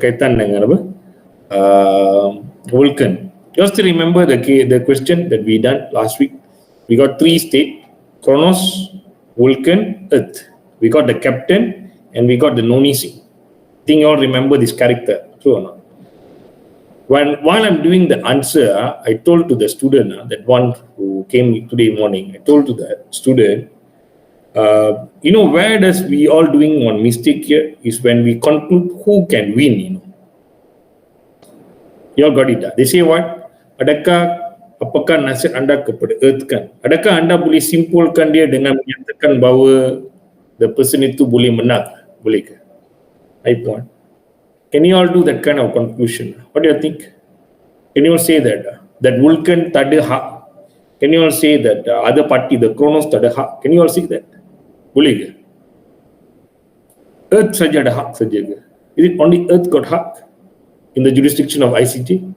berkaitan dengan apa? Vulcan. You still remember the question that we done last week? We got 3 states: Kronos, Vulcan, Earth. We got the captain and we got the Nonisi. Think you all remember this character? True or not? While I'm doing the answer, I told to the student, that one who came today morning, I told to that student, where does we all doing one mistake here is when we conclude who can win, You all got it. They say what? Apakah nasihat anda kepada Earth kan? Adakah anda boleh simpulkan dia dengan menyatakan bahawa the person itu boleh menang? Boleh ke? High point. Can you all do that kind of conclusion? What do you think? Can you all say that Vulcan tak ada hak? Can you all say that other party, the Kronos, tak ada hak? Can you all say that? Boleh ke? Earth saja ada hak saja ke? Is it only Earth got hak in the jurisdiction of ICJ?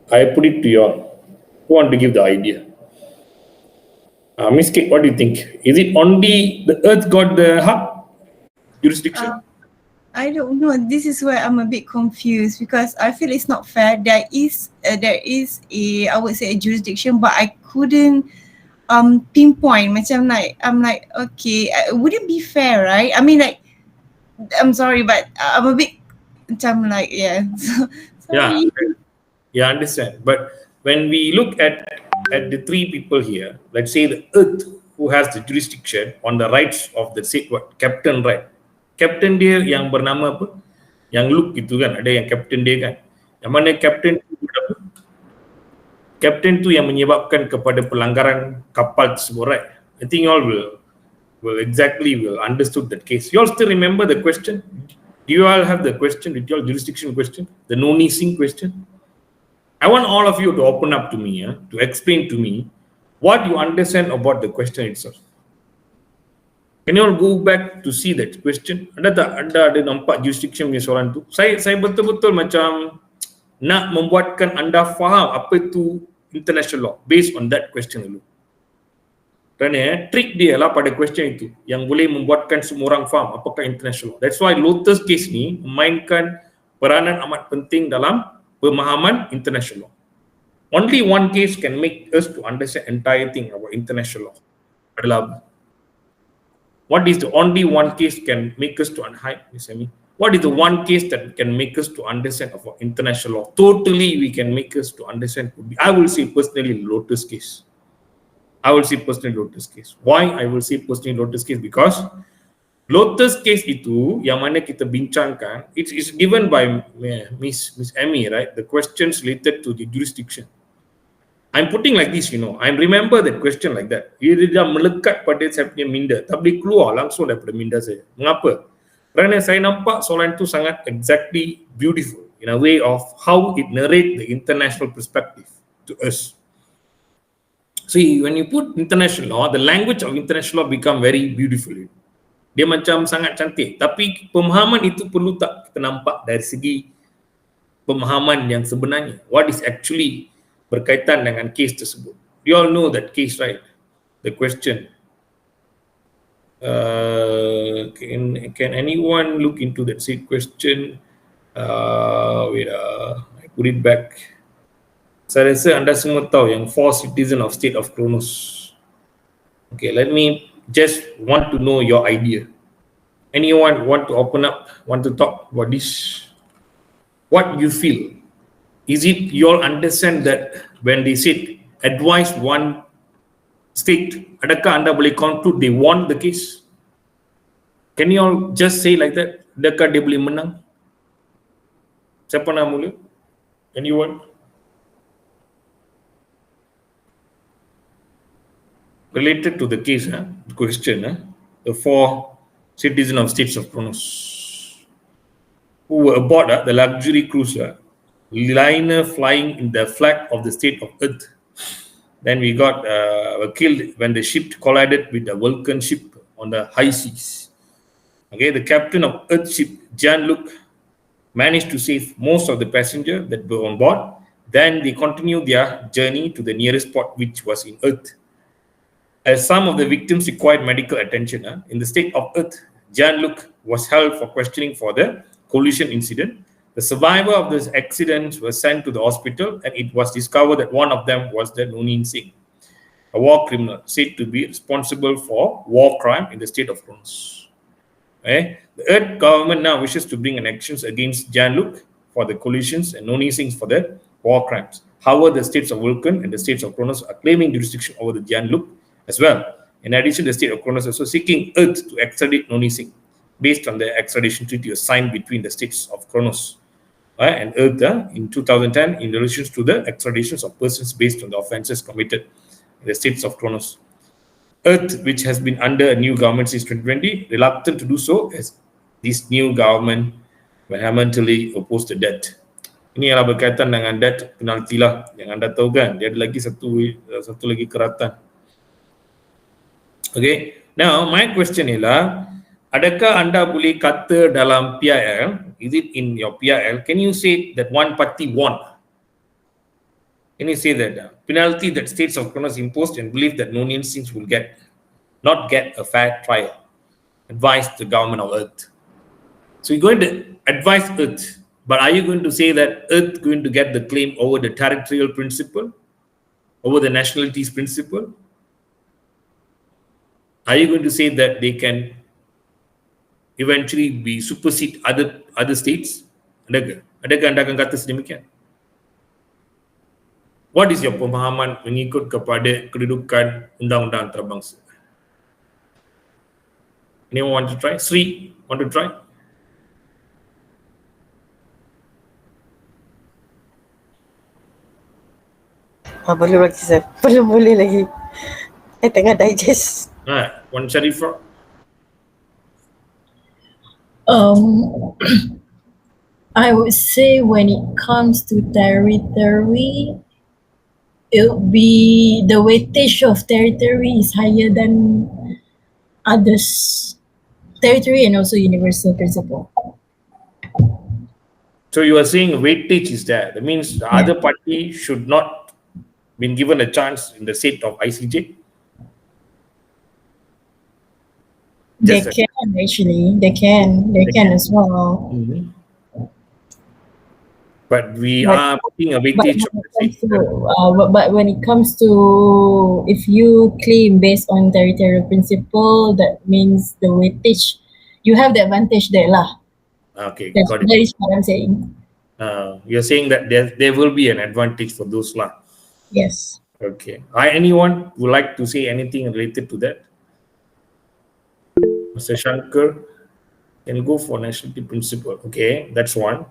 I put it to you all. Who want to give the idea? Miss Kate, what do you think? Is it only the Earth got the hak jurisdiction? I don't know. This is where I'm a bit confused because I feel it's not fair. There is a I would say a jurisdiction, but I couldn't pinpoint. I'm like, okay, would it be fair, right? I mean, like, I'm sorry, but I'm a bit, like, yeah. Sorry. Yeah, I understand. But when we look at the 3 people here, let's say the Earth who has the jurisdiction on the rights of the state, what? Captain, right? Captain dia yang bernama apa? Yang Luke gitu kan, ada yang captain dia kan. Yang mana captain tu apa? Captain tu yang menyebabkan kepada pelanggaran kapal tersebut, right? I think you all will understood that case. You all still remember the question? Do you all have the question? Did you all jurisdiction question? The no-nicing question? I want all of you to open up to me, to explain to me what you understand about the question itself. Can you all go back to see that question? Anda ada nampak jurisdiction punya soalan tu? Saya betul-betul macam nak membuatkan anda faham apa itu international law based on that question dulu. Kerana trick dia lah pada question itu yang boleh membuatkan semua orang faham apakah international law. That's why Lotus case ni memainkan peranan amat penting dalam pemahaman international law. Only one case can make us to understand entire thing about international law. Adalah what is the only one case can make us to what is the one case that can make us to understand about international law? Totally, we can make us to understand. I will say personally Lotus case. I will say personally Lotus case. Why I will say personally Lotus case? Because Lotus case itu yang mana kita bincangkan, it is given by Miss Amy, right? The questions related to the jurisdiction. I'm putting like this, I remember that question like that. Dia dah melekat pada saya punya minda, tak boleh keluar langsung daripada minda saya. Mengapa? Kerana saya nampak soalan itu sangat exactly beautiful in a way of how it narrate the international perspective to us. See, when you put international law, the language of international law become very beautiful. Dia macam sangat cantik. Tapi pemahaman itu perlu tak kita nampak dari segi pemahaman yang sebenarnya. What is actually berkaitan dengan case tersebut. You all know that case, right? The question. Can anyone look into that same question? Wait, I put it back. Saya rasa anda semua tahu yang 4 citizen of state of Kronos. Okay, let me just want to know your idea. Anyone want to open up, want to talk about this? What you feel? Is it you all understand that when they said advise one state, adakah anda boleh conclude they won the case? Can you all just say like that? Adakah dia boleh menang? Siapa nak mula? Anyone? Related to the case, the question, the 4 citizens of states of Kronos who were aboard the luxury cruiser liner flying in the flag of the state of Earth. Then we got killed when the ship collided with the Vulcan ship on the high seas. Okay, the captain of Earth ship, Jean-Luc, managed to save most of the passengers that were on board. Then they continued their journey to the nearest port, which was in Earth. As some of the victims required medical attention in the state of Earth, Jean-Luc was held for questioning for the collision incident. The survivor of this accident was sent to the hospital, and it was discovered that one of them was the Nonin Singh, a war criminal said to be responsible for war crime in the state of Kronos. Okay? The Earth government now wishes to bring an actions against Jean-Luc for the collisions and Nonin Singh for the war crimes. However, the states of Vulcan and the states of Kronos are claiming jurisdiction over the Jean-Luc as well. In addition, the state of Kronos is also seeking Earth to extradite Nonin Singh based on the extradition treaty signed between the states of Kronos and Earth in 2010 in relation to the extraditions of persons based on the offences committed in the states of Kronos. Earth, which has been under a new government since 2020, reluctant to do so as this new government vehemently opposed the debt. Ini adalah berkaitan dengan debt penalti lah yang anda tahu kan. Dia ada lagi satu lagi keratan. Okay. Now my question ialah, adakah anda boleh kata dalam PIL, is it in your PIL, can you say that one party won? Can you say that penalty that states of Kronos imposed and believe that Nonin Singhs will not get a fair trial? Advise the government of Earth. So you're going to advise Earth, but are you going to say that Earth going to get the claim over the territorial principle, over the nationalities principle? Are you going to say that they can eventually be supersede other states? Adakah anda akan kata sedemikian? What is your pemahaman mengikut kepada kedudukan undang-undang antarabangsa? Anyone want to try? Sri, want to try? Boleh lagi saya. Boleh lagi. Saya tengah digest. Wan Sharifah. I would say when it comes to territory, it would be the weightage of territory is higher than others. Territory and also universal principle. So you are saying weightage is there. That means the other party should not been given a chance in the seat of ICJ? They can actually. They can as well. Mm-hmm. But we are putting a weightage of the seat. But when it comes to if you claim based on territorial principle, that means the weightage, you have the advantage there lah. Okay, got it. That is what I'm saying. You're saying that there will be an advantage for those lah. Yes. Okay. Anyone would like to say anything related to that? Mr. Shankar can go for nationality principle. Okay, that's one.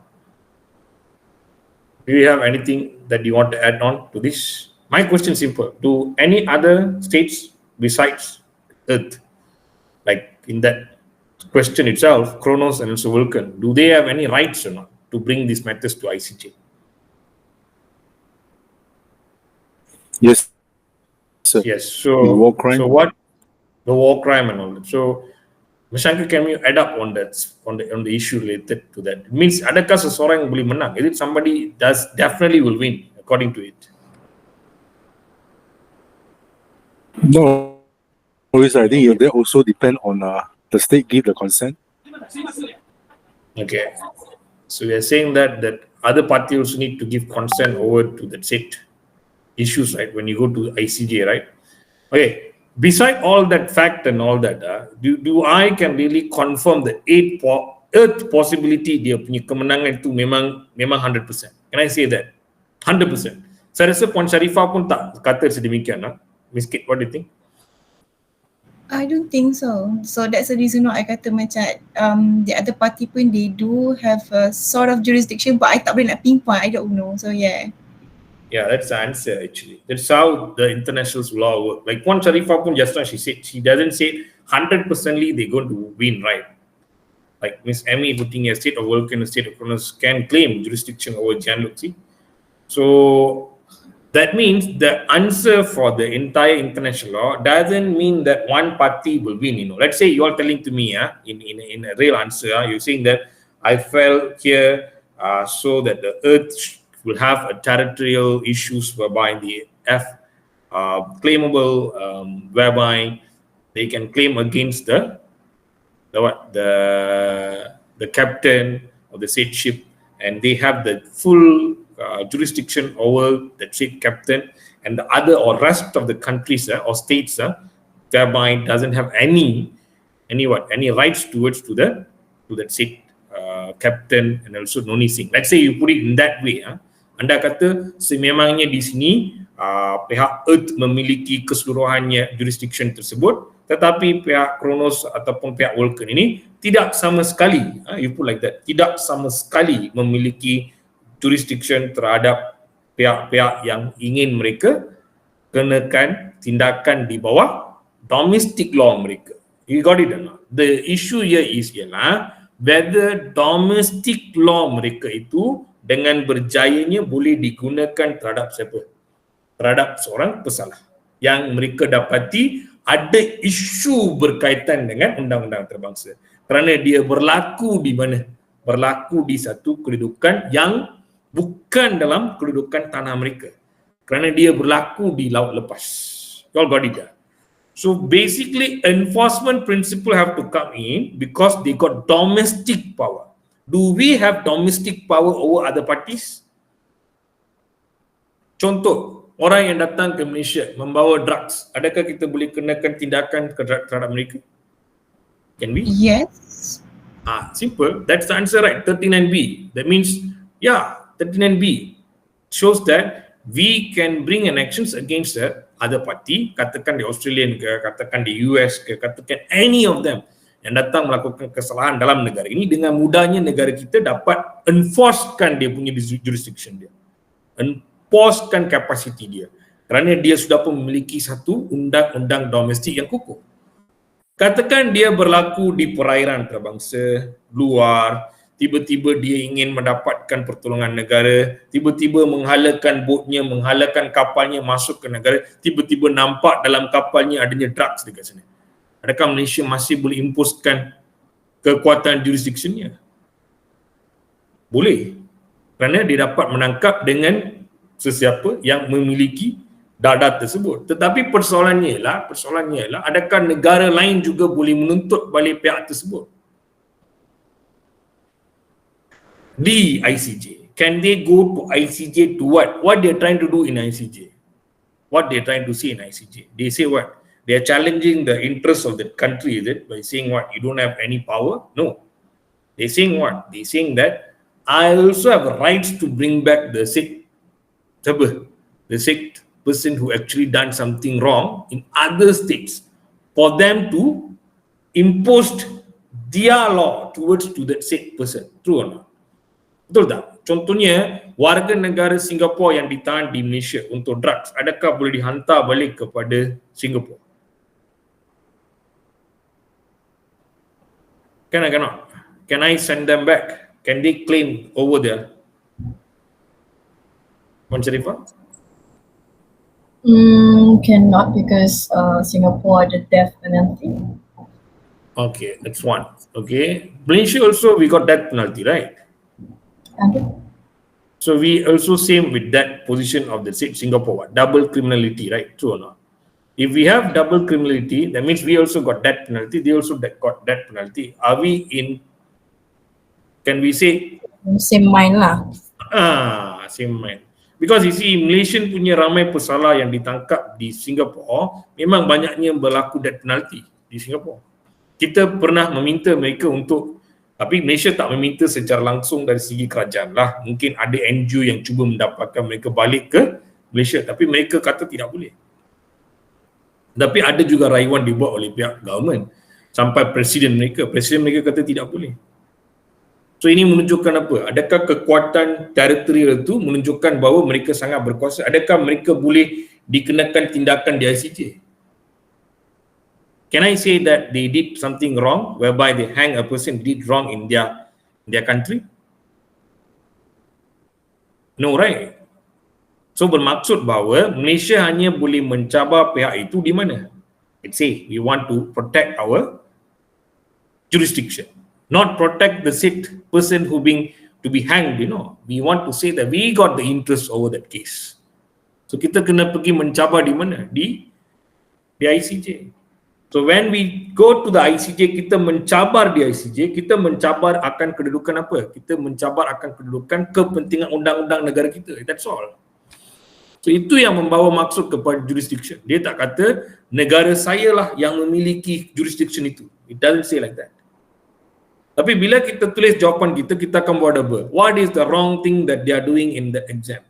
Do you have anything that you want to add on to this? My question is simple. Do any other states besides Earth, like in that question itself, Kronos and also Vulcan, do they have any rights or not to bring these matters to ICJ? Yes, sir. Yes. So, the war crime. So what? The war crime and all that. So, Shankar, can you add up on that, on the issue related to that? It means adakah seseorang yang boleh menang? Is it somebody does definitely will win according to it? No, always I think they also depend on the state give the consent. Okay. So we are saying that other party also need to give consent over to the state issues, right? When you go to ICJ, right? Okay. Beside all that fact and all that, do I can really confirm the Earth possibility dia punya kemenangan itu memang 100%. Can I say that? 100%. Saya rasa Puan Sharifah pun tak kata sedemikian. Miss Kate, what do you think? I don't think so. So that's the reason why I kata macam the other party pun they do have a sort of jurisdiction, but I tak boleh nak pinpoint. I don't know. So yeah. Yeah, that's the answer actually. That's how the international law work. Like Puan Sharifah pun just now she said she doesn't say 100%ly they're going to win, right? Like Miss Emmy putting a state of Vulcan, a state of Kronos can claim jurisdiction over Jean-Luc. So that means the answer for the entire international law doesn't mean that one party will win. You know, let's say you're telling to me, in a real answer, you're saying that I fell here so that the Earth will have a territorial issues whereby the claimable, whereby they can claim against the the captain of the said ship, and they have the full jurisdiction over the said captain, and the other or rest of the countries or states thereby doesn't have any rights towards to that said captain and also noni sing. Let's say you put it in that way. Anda kata sememangnya di sini pihak Earth memiliki keseluruhannya jurisdiction tersebut, tetapi pihak Kronos ataupun pihak Vulcan ini tidak sama sekali, you put like that, tidak sama sekali memiliki jurisdiction terhadap pihak-pihak yang ingin mereka kenakan tindakan di bawah domestic law mereka. You got it or not? The issue here is ialah whether domestic law mereka itu dengan berjayanya boleh digunakan terhadap siapa? Terhadap seorang pesalah yang mereka dapati ada isu berkaitan dengan undang-undang antarabangsa kerana dia berlaku di mana? Berlaku di satu kedudukan yang bukan dalam kedudukan tanah mereka, kerana dia berlaku di laut lepas. You all got it? So basically enforcement principle have to come in because they got domestic power. Do we have domestic power over other parties? Contoh, orang yang datang ke Malaysia membawa drugs, adakah kita boleh kenakan tindakan terhadap mereka? Can we? Yes. Simple. That's the answer, right? 39B. That means, yeah, 39B shows that we can bring an actions against the other party, katakan di Australian ke, katakan di US ke, katakan any of them yang datang melakukan kesalahan dalam negara ini, dengan mudahnya negara kita dapat enforcekan dia punya jurisdiction dia, enforcekan kapasiti dia, kerana dia sudah pun memiliki satu undang-undang domestik yang kukuh. Katakan dia berlaku di perairan antarabangsa luar, tiba-tiba dia ingin mendapatkan pertolongan negara, tiba-tiba menghalakan botnya, menghalakan kapalnya masuk ke negara, tiba-tiba nampak dalam kapalnya adanya drugs dekat sana. Adakah Malaysia masih boleh imposkan kekuatan jurisdictionnya? Boleh. Kerana dia dapat menangkap dengan sesiapa yang memiliki data tersebut. Tetapi persoalannya ialah adakah negara lain juga boleh menuntut balik pihak tersebut di ICJ? Can they go to ICJ to what? What they're trying to do in ICJ? What they're trying to say in ICJ? They say what? They are challenging the interests of the country, is it? By saying what? You don't have any power? No. They're saying what? They're saying that I also have rights to bring back the sick person who actually done something wrong in other states for them to impose their law towards to that sick person. True or not? Betul tak? Contohnya, warga negara Singapura yang ditahan di Malaysia untuk drugs, adakah boleh dihantar balik kepada Singapura? Can I cannot? Can I send them back? Can they claim over there? Puan Sharifah? Cannot, because Singapore ada death penalty. Okay, that's one. Okay, Malaysia also we got death penalty, right? Ada. So we also same with that position of the Singapore, double criminality, right? True or not? If we have double criminality, that means we also got death penalty, they also got death penalty. Are we in, can we say? Same mind lah. Same mind. Because you see, Malaysian punya ramai pesalah yang ditangkap di Singapura, memang banyaknya berlaku death penalty di Singapura. Kita pernah meminta mereka untuk, tapi Malaysia tak meminta secara langsung dari segi kerajaan lah. Mungkin ada NGO yang cuba mendapatkan mereka balik ke Malaysia, tapi mereka kata tidak boleh. Tapi ada juga rayuan dibuat oleh pihak government sampai presiden mereka kata tidak boleh. So ini menunjukkan apa? Adakah kekuatan teritorial itu menunjukkan bahawa mereka sangat berkuasa? Adakah mereka boleh dikenakan tindakan di ICJ? Can I say that they did something wrong whereby they hang a person did wrong in their country? No, right? So bermaksud bahawa Malaysia hanya boleh mencabar pihak itu di mana? Let's say we want to protect our jurisdiction, not protect the sick person who to be hanged, you know. We want to say that we got the interest over that case. So kita kena pergi mencabar di mana? Di ICJ. So when we go to the ICJ, kita mencabar di ICJ, kita mencabar akan kedudukan apa? Kita mencabar akan kedudukan kepentingan undang-undang negara kita. That's all. So itu yang membawa maksud kepada jurisdiction. Dia tak kata negara saya lah yang memiliki jurisdiction itu. It doesn't say like that. Tapi bila kita tulis jawapan kita, kita akan buat apa? What is the wrong thing that they are doing in the exam?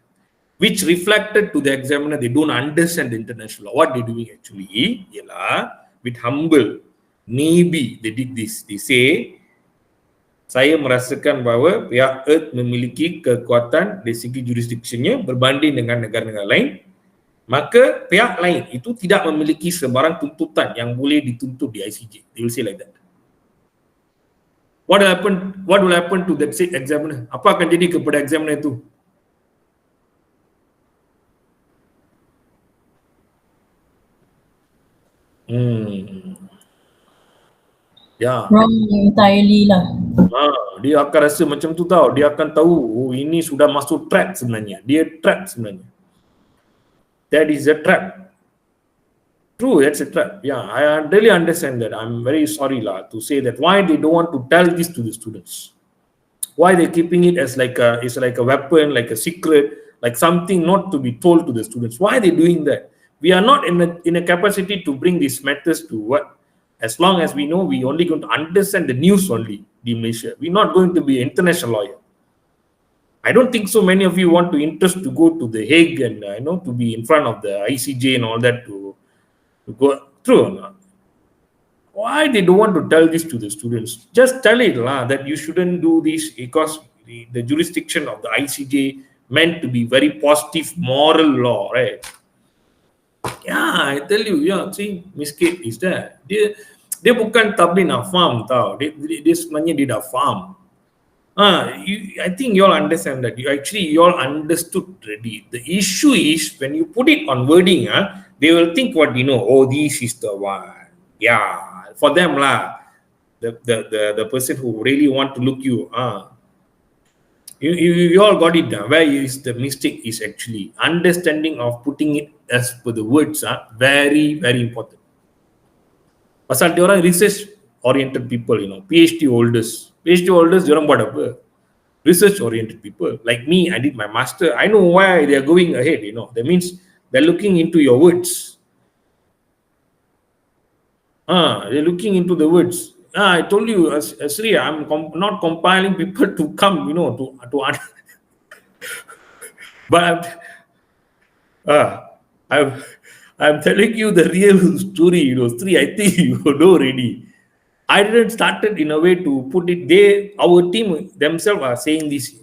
Which reflected to the examiner, they don't understand the international law. What they're doing actually ialah with humble, maybe they did this. They say, saya merasakan bahawa pihak Earth memiliki kekuatan dari segi jurisdictionnya berbanding dengan negara-negara lain. Maka pihak lain itu tidak memiliki sebarang tuntutan yang boleh dituntut di ICJ. They will say like that. What will happen to that examiner? Apa akan jadi kepada examiner itu? Ya. Wrong entirely lah. Dia akan rasa macam tu tau. Dia akan tahu, oh ini sudah masuk trap sebenarnya. Dia trap sebenarnya. That is a trap. True, that's a trap. Yeah, I really understand that. I'm very sorry lah to say that. Why they don't want to tell this to the students? Why they keeping it as like a, it's like a weapon, like a secret, like something not to be told to the students? Why are they doing that? We are not in a capacity to bring these matters to what? As long as we know, we only going to understand the news only in Malaysia. We're not going to be an international lawyer. I don't think so many of you want to interest to go to the Hague and to be in front of the ICJ and all that to go through or not. Why they don't want to tell this to the students? Just tell it that you shouldn't do this because the jurisdiction of the ICJ meant to be very positive moral law, right? Yeah, I tell you, yeah, see, Miss Kate is there. Dia bukan tak boleh nak faham tau. Dia sebenarnya dia dah faham. I think you all understand that. You all understood already. The issue is when you put it on wording, they will think what oh, this is the one. Yeah, for them lah. The person who really want to look you, you all got it down. Where is the mistake is actually understanding of putting it as per the words very, very important. Pasal dia orang research oriented people, PhD holders, dia orang buat apa? Research oriented people. Like me, I did my master. I know why they are going ahead, That means they're looking into your words. They're looking into the words. I told you, Sri, I'm not compiling people to come, to but I'm telling you the real story, Sri, I think you know already. I didn't started in a way to put it. Our team themselves are saying this,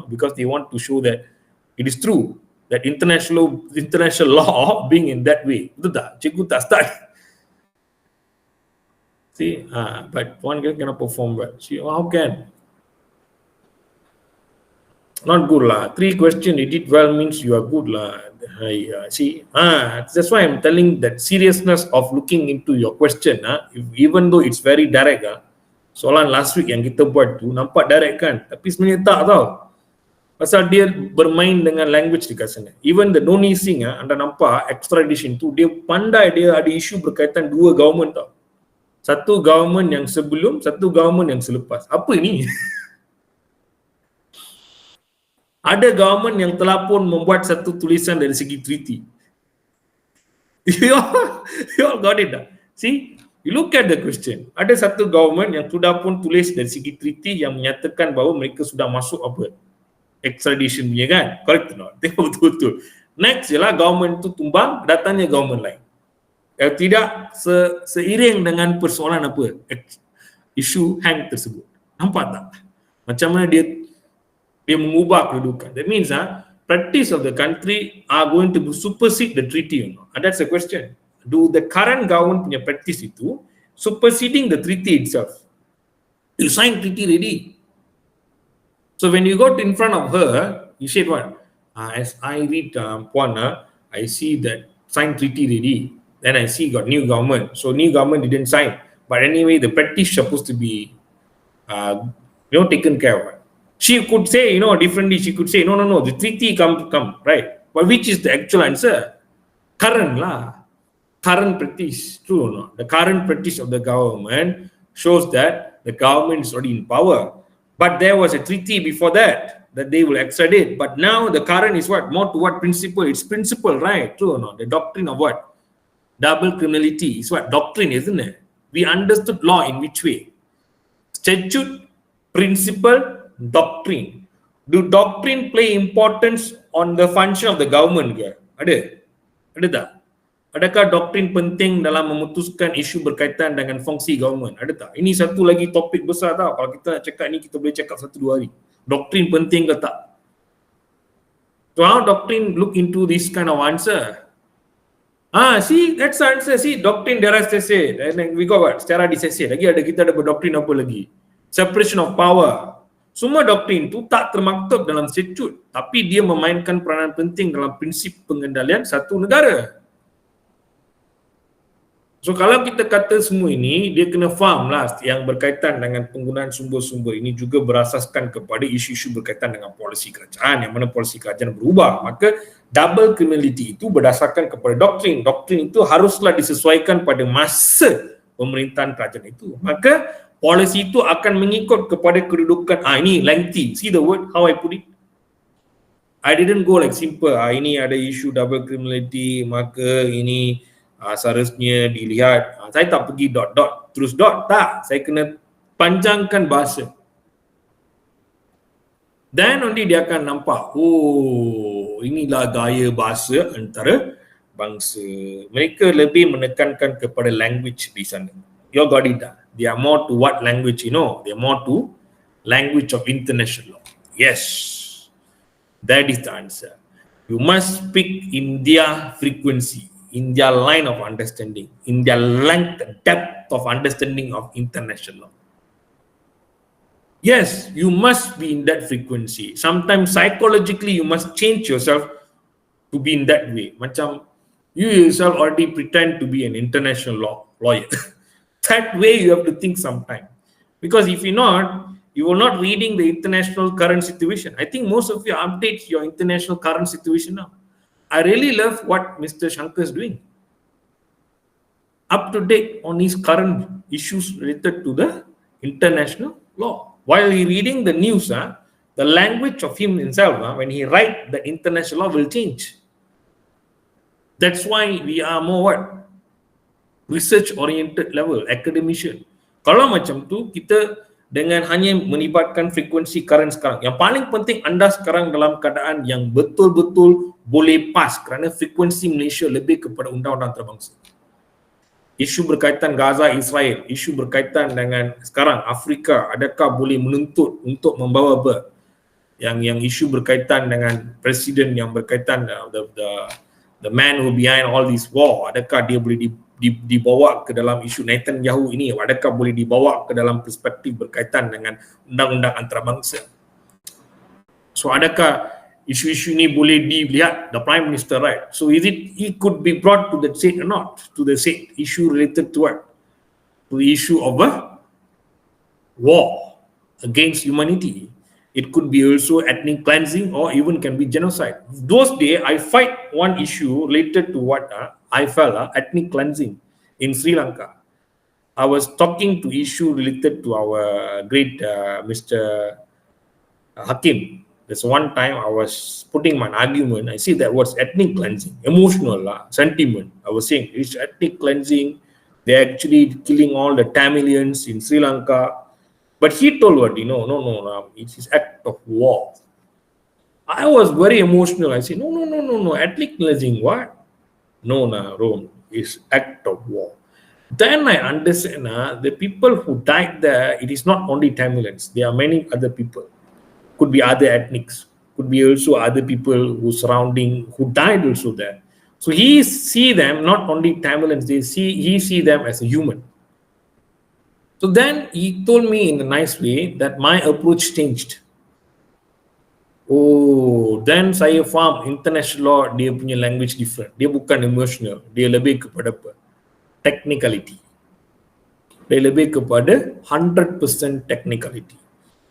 because they want to show that it is true that international law being in that way. Betul tak? Cikgu tak start. See, but one girl cannot perform well. See, how can? Not good lah. 3 questions, you did well means you are good lah. See, that's why I'm telling that seriousness of looking into your question, even though it's very direct, soalan last week yang kita buat tu nampak direct kan, tapi sebenarnya tak tau. Pasal dia bermain dengan language di kat sana. Even the Noni Singh, anda nampak extradition tu, dia pandai, dia ada isu berkaitan 2 government tau. Satu government yang sebelum, satu government yang selepas. Apa ni? Ada government yang telah pun membuat satu tulisan dari segi treaty. You all got it. See, you look at the question. Ada satu government yang sudah pun tulis dari segi treaty yang menyatakan bahawa mereka sudah masuk apa? Extradition punya kan? Correct or not? Tengok betul-betul. Next jelah government tu tumbang, datangnya government lain. Tidak seiring dengan persoalan apa? Isu hang tersebut. Nampak tak? Macam mana dia mengubah kedudukan. That means practice of the country are going to supersede the treaty. That's the question. Do the current government punya practice itu superseding the treaty itself? You sign treaty already. So when you got in front of her, you said what? As I read Puan, I see that signed treaty already. Then I see got new government. So new government didn't sign. But anyway, the practice supposed to be taken care of. She could say, differently. She could say, no, the treaty come, right? But which is the actual answer? Current lah. current practice, true or not? The current practice of the government shows that the government is already in power. But there was a treaty before that they will extradite. But now the current is what? More to what principle? It's principle, right? True or not? The doctrine of what? Double criminality is what? Doctrine, isn't it? We understood law in which way? Statute, principle, doctrine. Do doctrine play importance on the function of the government ke? Ada? Ada tak? Adakah doktrin penting dalam memutuskan isu berkaitan dengan fungsi government? Ada tak? Ini satu lagi topik besar tau. Kalau kita nak cakap ni, kita boleh cakap 1-2 hari. Doktrin penting ke tak? So how doctrine look into this kind of answer? See, that's the answer. See, doctrine there is said. And then we got what? Secara disesed. Lagi ada, kita ada berdoktrin apa lagi? Separation of power. Semua doktrin tu tak termaktub dalam statut, tapi dia memainkan peranan penting dalam prinsip pengendalian satu negara. So kalau kita kata semua ini, dia kena faham lah yang berkaitan dengan penggunaan sumber-sumber ini juga berasaskan kepada isu-isu berkaitan dengan polisi kerajaan, yang mana polisi kerajaan berubah. Maka double criminality itu berdasarkan kepada doktrin. Doktrin itu haruslah disesuaikan pada masa pemerintahan kerajaan itu. Maka polisi itu akan mengikut kepada kedudukan. Ini lengthy. See the word, how I put it? I didn't go like simple. Ini ada isu double criminality, maka ini seharusnya dilihat. Saya tak pergi dot terus dot, tak. Saya kena panjangkan bahasa. Then only dia akan nampak, oh, inilah gaya bahasa antara bangsa. Mereka lebih menekankan kepada language di sana. You got it. They are more to what language, you know? They are more to language of international law. Yes, that is the answer. You must speak in their frequency, in their line of understanding, in their length, depth of understanding of international law. Yes, you must be in that frequency. Sometimes psychologically you must change yourself to be in that way. Macam you yourself already pretend to be an international lawyer. That way you have to think sometime. Because if you're not, you are not reading the international current situation. I think most of you update your international current situation now. I really love what Mr. Shankar is doing. Up to date on his current issues related to the international law. While he reading the news, the language of him himself, when he write the international law will change. That's why we are more what? Research-oriented level, academician. Kalau macam tu, kita dengan hanya melibatkan frekuensi current sekarang. Yang paling penting anda sekarang dalam keadaan yang betul-betul boleh pas kerana frekuensi Malaysia lebih kepada undang-undang antarabangsa. Isu berkaitan Gaza, Israel, isu berkaitan dengan sekarang Afrika, adakah boleh menuntut untuk membawa apa? Yang isu berkaitan dengan presiden yang berkaitan the man who behind all this war, adakah dia boleh dibawa ke dalam isu Netanyahu ini, adakah boleh dibawa ke dalam perspektif berkaitan dengan undang-undang antarabangsa. So adakah isu-isu ini boleh dilihat the Prime Minister, right? So it could be brought to the state or not, to the state issue related to what? To the issue of a war against humanity. It could be also ethnic cleansing or even can be genocide. Those days, I fight one issue related to what I felt ethnic cleansing in Sri Lanka. I was talking to issue related to our great Mr. Hakim. There's one time I was putting my argument. I see that was ethnic cleansing, emotional sentiment. I was saying it's ethnic cleansing. They're actually killing all the Tamilians in Sri Lanka. But he told what, no, it's his act of war. I was very emotional. I said, no, ethnic cleansing, what? No, Rome, it's act of war. Then I understand the people who died there, it is not only Tamilians. There are many other people. Could be other ethnics. Could be also other people who died also there. So he see them, not only Tamilians, he see them as a human. So then he told me in a nice way that my approach changed. Oh, then saya faham international law dia punya language different. Dia bukan emotional, dia lebih kepada apa? Technicality. Dia lebih kepada 100% technicality.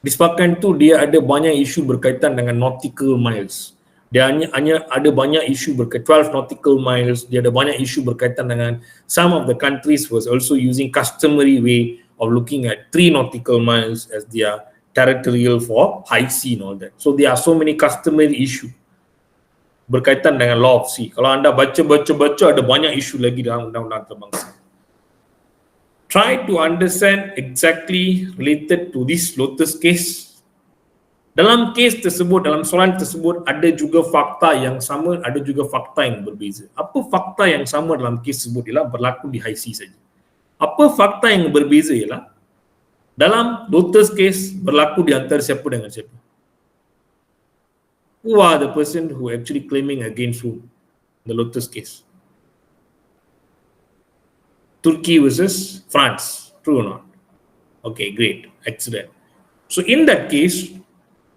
Disebabkan tu dia ada banyak isu berkaitan dengan nautical miles. Dia hanya ada banyak isu berkaitan 12 nautical miles, dia ada banyak isu berkaitan dengan some of the countries was also using customary way of looking at 3 nautical miles as their territorial for high sea and all that. So there are so many customary issue berkaitan dengan law of sea. Kalau anda baca ada banyak isu lagi dalam undang-undang antarabangsa. Try to understand exactly related to this Lotus case. Dalam kes tersebut, dalam soalan tersebut ada juga fakta yang sama, ada juga fakta yang berbeza. Apa fakta yang sama dalam kes tersebut ialah berlaku di high sea saja. Apa fakta yang berbeza ialah dalam Lotus case berlaku di antara siapa dengan siapa. Who are the person who actually claiming against whom? The Lotus case. Turkey versus France. True or not? Okay, great. Excellent. So in that case,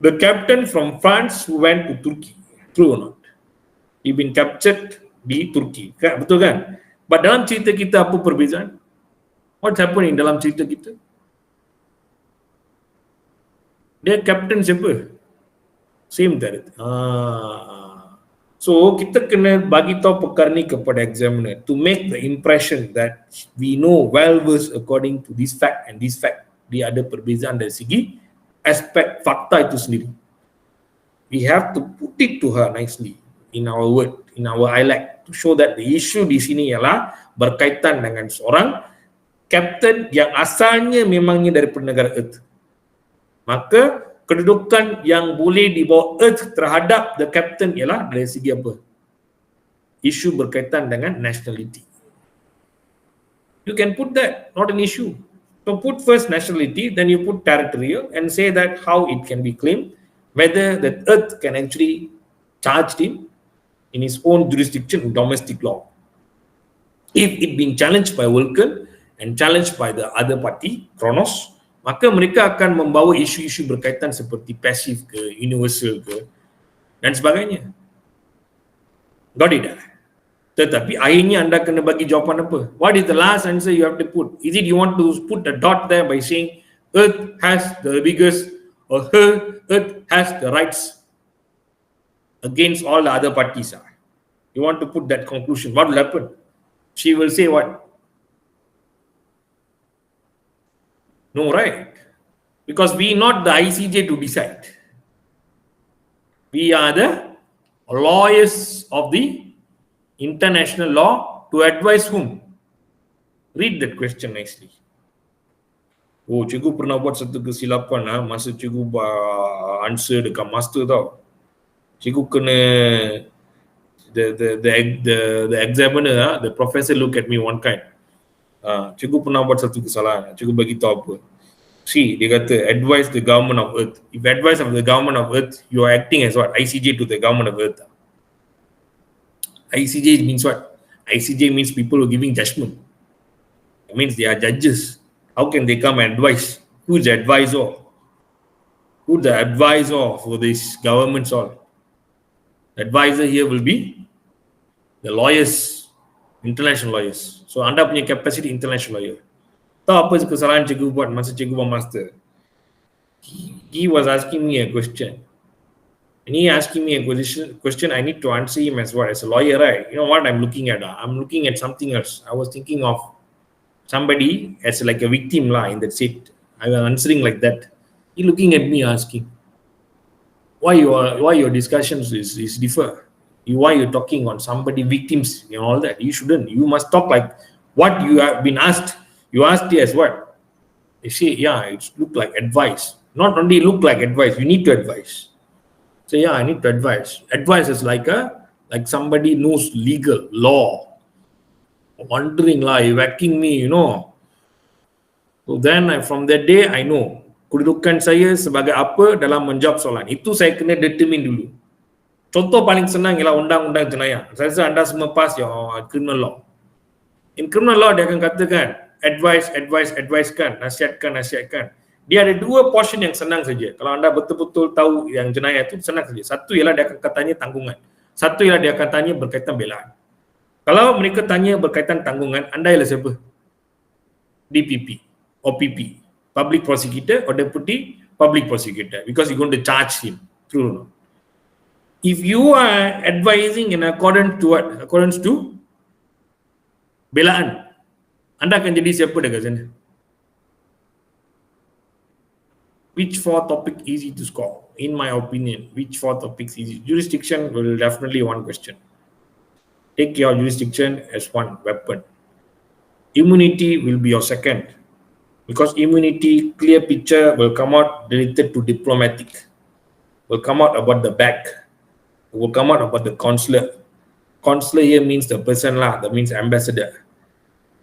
the captain from France who went to Turkey. True or not? He been captured di Turkey. Betul kan? But dalam cerita kita apa perbezaan? What's happening dalam cerita kita? Dia captain siapa? Same that. So kita kena bagi tahu perkara ni kepada examiner to make the impression that we know well versed according to this fact and this fact. Dia ada perbezaan dari segi aspek fakta itu sendiri. We have to put it to her nicely in our word, in our dialect, to show that the issue di sini ialah berkaitan dengan seorang captain yang asalnya memangnya dari negara Earth. Maka kedudukan yang boleh dibawa Earth terhadap the captain ialah dari segi apa? Isu berkaitan dengan nationality. You can put that, not an issue. So put first nationality, then you put territorial and say that how it can be claimed, whether the Earth can actually charge him in his own jurisdiction in domestic law. If it being challenged by Vulcan and challenged by the other party, Kronos, maka mereka akan membawa isu-isu berkaitan seperti passive ke, universal ke, dan sebagainya. Got it? Tetapi akhirnya anda kena bagi jawapan apa? What is the last answer you have to put? Is it you want to put a dot there by saying Earth has the biggest or Earth has the rights against all the other parties? You want to put that conclusion. What will happen? She will say what? No, right? Because we not the ICJ to decide. We are the lawyers of the international law to advise whom? Read that question nicely. Oh, cikgu pernah buat satu kesilapan masa cikgu answer dekat master tau. Cikgu kena the examiner, the professor look at me one kind. Cikgu pernah buat satu kesalahan. Cikgu bagi tahu apa? See, dia kata advise the government of Earth. If advice of the government of Earth, you are acting as what? ICJ to the government of Earth. ICJ means what? ICJ means people who are giving judgment. It means they are judges. How can they come and advise? Who's the advisor? Who's the advisor for this governments all? The advisor here will be the lawyers, international lawyers. So anda punya capacity international lawyer. Tahu apa kesalahan cikgu buat masa cikgu buat master? He was asking me a question. And he asking me a question, I need to answer him as what? As a lawyer, right? You know what I'm looking at? I'm looking at something else. I was thinking of somebody as like a victim in that seat. I was answering like that. He looking at me asking, why your discussions is differ? Why you're talking on somebody victims and all that? You shouldn't. You must talk like what you have been asked. You asked it as what? You say, yeah, it look like advice. Not only look like advice, you need to advise. So yeah, I need to advise. Advice is like somebody knows legal law. Wondering whacking me, So then from that day I know kedudukan saya sebagai apa dalam menjawab soalan. Itu saya kena determine dulu. Contoh paling senang ialah undang-undang jenayah. Saya rasa anda semua pass your criminal law. In criminal law dia akan katakan advisekan, nasihatkan. Dia ada dua portion yang senang saja. Kalau anda betul-betul tahu yang jenayah itu senang saja. Satu ialah dia akan katanya tanggungan. Satu ialah dia akan tanya berkaitan belaan. Kalau mereka tanya berkaitan tanggungan, anda ialah siapa? DPP or PP, Public Prosecutor or Deputy Public Prosecutor, because you're going to charge him. True or not? If you are advising in accordance to what? Accordance to belaan, anda akan jadi siapa dekat sana? Which four topic easy to score? In my opinion, which four topics easy? Jurisdiction will definitely one question. Take your jurisdiction as one weapon. Immunity will be your second, because immunity, clear picture will come out related to diplomatic, will come out about the back, will come out about the consular. Consular here means the person lah, that means ambassador.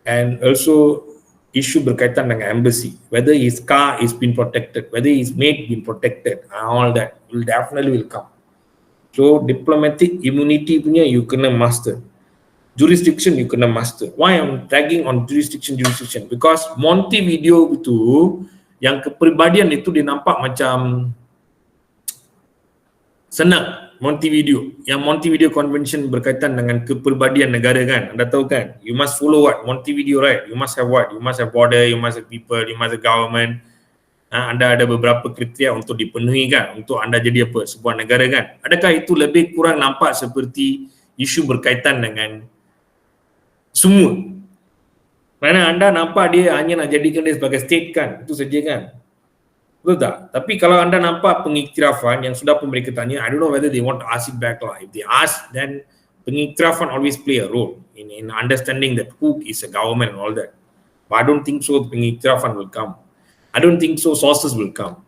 And also isu berkaitan dengan embassy, whether his car is been protected, whether his maid been protected, all that will definitely will come. So diplomatic immunity punya you kena master. Jurisdiction you kena master. Why I'm tagging on jurisdiction? Because Montevideo itu, yang kepribadian itu dia nampak macam senang. Montevideo, yang Montevideo Convention berkaitan dengan kepribadian negara kan, anda tahu kan, you must follow what? Montevideo, right? You must have what? You must have border, you must have people, you must have government. Anda ada beberapa kriteria untuk dipenuhi kan, untuk anda jadi apa? Sebuah negara kan. Adakah itu lebih kurang nampak seperti isu berkaitan dengan semua? Kerana anda nampak dia hanya nak jadikan dia sebagai state kan, itu saja kan. Betul tak? Tapi kalau anda nampak pengiktirafan yang sudah pun mereka tanya, I don't know whether they want to ask it back lah. If they ask, then pengiktirafan always play a role in understanding that who is a government and all that. But I don't think so pengiktirafan will come. I don't think so sources will come.